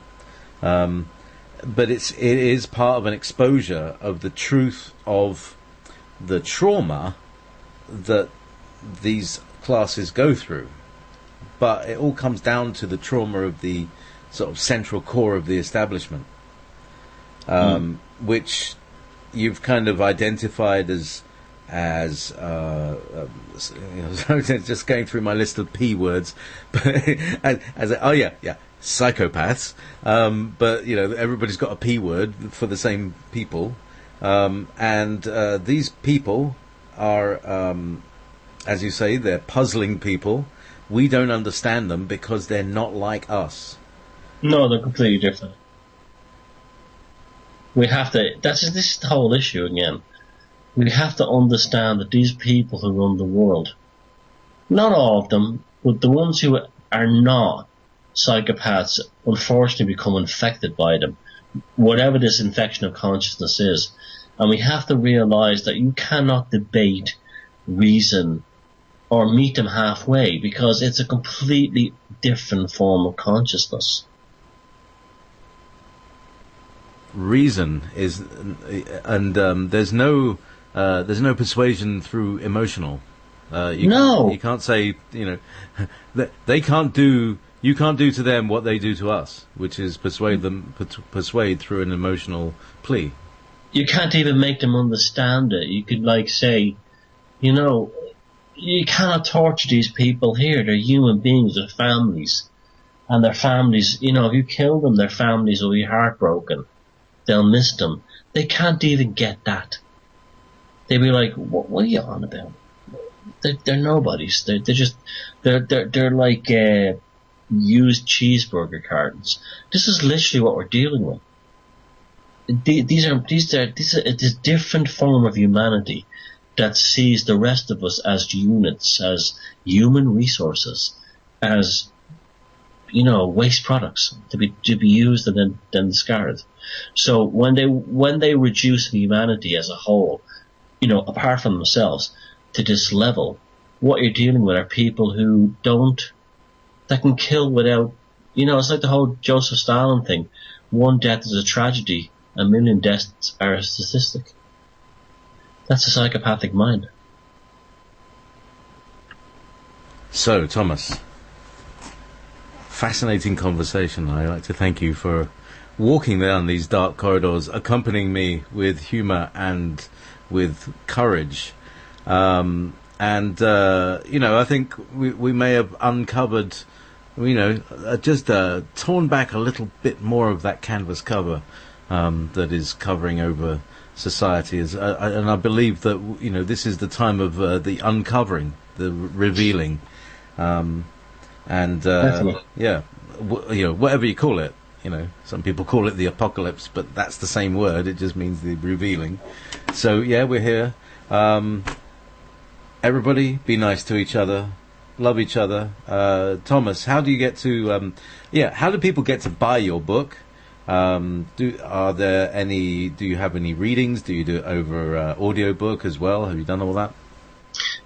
But it is part of an exposure of the truth of the trauma that these classes go through. But it all comes down to the trauma of the sort of central core of the establishment, which you've kind of identified as just going through my list of P words, but psychopaths, but everybody's got a P word for the same people, and these people are, as you say, they're puzzling people. We don't understand them because they're not like us. No, they're completely different. We have to. This is the whole issue again. We have to understand that these people who run the world, not all of them, but the ones who are not psychopaths, unfortunately become infected by them, whatever this infection of consciousness is. And we have to realize that you cannot debate reason or meet them halfway because it's a completely different form of consciousness. Reason is, and there's no there's no persuasion through emotional. You can't say, they can't do. You can't do to them what they do to us, which is persuade through an emotional plea. You can't even make them understand it. You could say, you cannot torture these people here. They're human beings with families. And their families, if you kill them, their families will be heartbroken. They'll miss them. They can't even get that. They'll be like, what are you on about? They're nobodies. They're like used cheeseburger cartons. This is literally what we're dealing with. These are a different form of humanity that sees the rest of us as units, as human resources, as waste products to be used and then discarded. So when they reduce humanity as a whole, apart from themselves, to this level, what you're dealing with are people that can kill without, it's like the whole Joseph Stalin thing. One death is a tragedy, a million deaths are a statistic. That's a psychopathic mind. So, Thomas, fascinating conversation. I'd like to thank you for walking down these dark corridors, accompanying me with humour and with courage. I think we may have uncovered, just torn back a little bit more of that canvas cover that is covering over society. And I believe that, this is the time of the uncovering, the revealing. Whatever you call it, some people call it the apocalypse, but that's the same word. It just means the revealing. So, we're here. Everybody, be nice to each other, love each other. Thomas, how do you get to? How do people get to buy your book? Do you have any readings? Do you do it over audiobook as well? Have you done all that?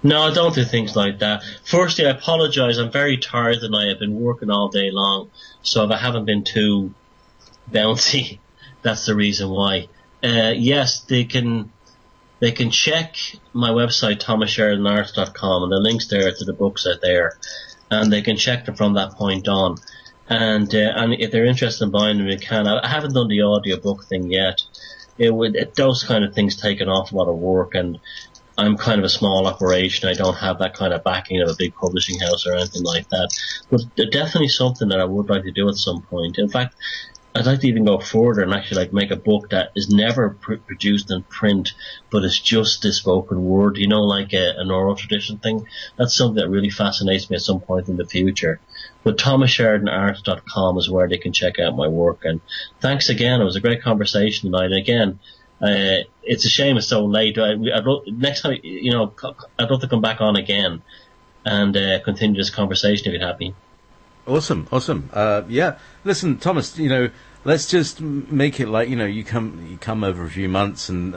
No, I don't do things like that. Firstly, I apologise. I'm very tired tonight. I've been working all day long, so if I haven't been too bouncy, that's the reason why. Yes, they can check my website, thomassheridanart.com, and the links there to the books are there, and they can check them from that point on. And if they're interested in buying them, they can. I haven't done the audiobook thing yet. Those kind of things take an awful lot of work, and I'm kind of a small operation. I don't have that kind of backing of a big publishing house or anything like that. But definitely something that I would like to do at some point. In fact, I'd like to even go further and actually make a book that is never produced in print, but it's just the spoken word, like an oral tradition thing. That's something that really fascinates me at some point in the future. But thomassheridanart.com is where they can check out my work. And thanks again. It was a great conversation tonight. And again, it's a shame it's so late. Next time, I'd love to come back on again and continue this conversation if you'd have me. Awesome. Listen, Thomas, let's just make it like, you come over a few months and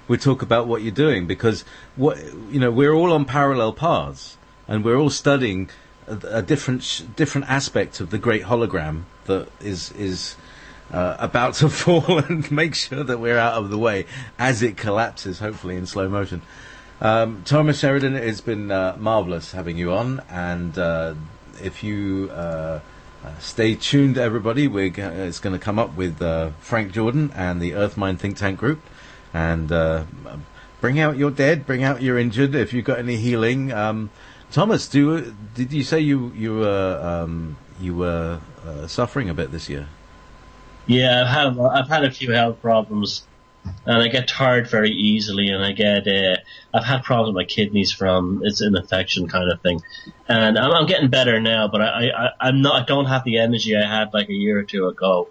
we talk about what you're doing, because we're all on parallel paths, and we're all studying a different aspect of the great hologram that is about to fall, and make sure that we're out of the way as it collapses, hopefully in slow motion. Thomas Sheridan, it's been marvellous having you on, and if you stay tuned, everybody, it's going to come up with Frank Jordan and the Earthmind Think Tank Group, and bring out your dead, bring out your injured, if you've got any healing. Thomas, did you say you were suffering a bit this year? Yeah, I've had a few health problems, and I get tired very easily, and I've had problems with my kidneys it's an infection kind of thing, and I'm getting better now, but I don't have the energy I had like a year or two ago.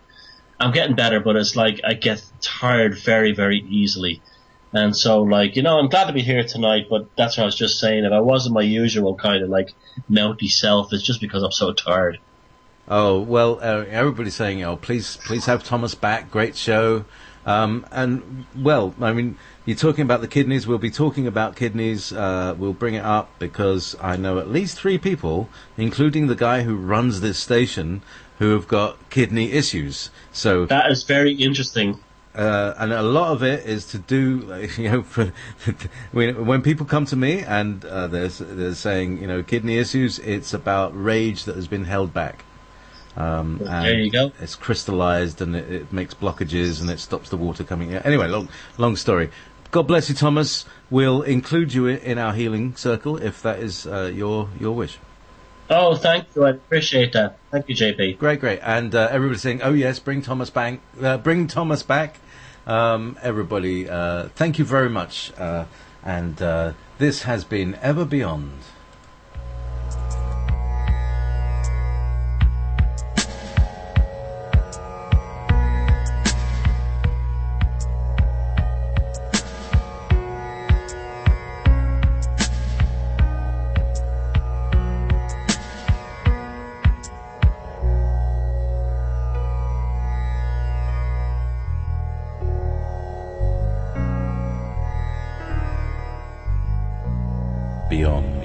I'm getting better, but it's like I get tired very, very easily. And so, I'm glad to be here tonight, but that's what I was just saying. If I wasn't my usual kind of melty self, it's just because I'm so tired. Oh, well, everybody's saying, please have Thomas back. Great show. You're talking about the kidneys. We'll be talking about kidneys. We'll bring it up because I know at least 3 people, including the guy who runs this station, who have got kidney issues. So that is very interesting. and a lot of it is to do, when people come to me and they're saying, kidney issues, it's about rage that has been held back. And there you go. It's crystallized and it makes blockages and it stops the water coming out. Anyway, long story. God bless you, Thomas. We'll include you in our healing circle if that is your wish. Oh, thank you. I appreciate that. Thank you, JP. Great. And everybody's saying, oh, yes, bring Thomas back. Everybody, thank you very much. And this has been Ever Beyond. Beyond.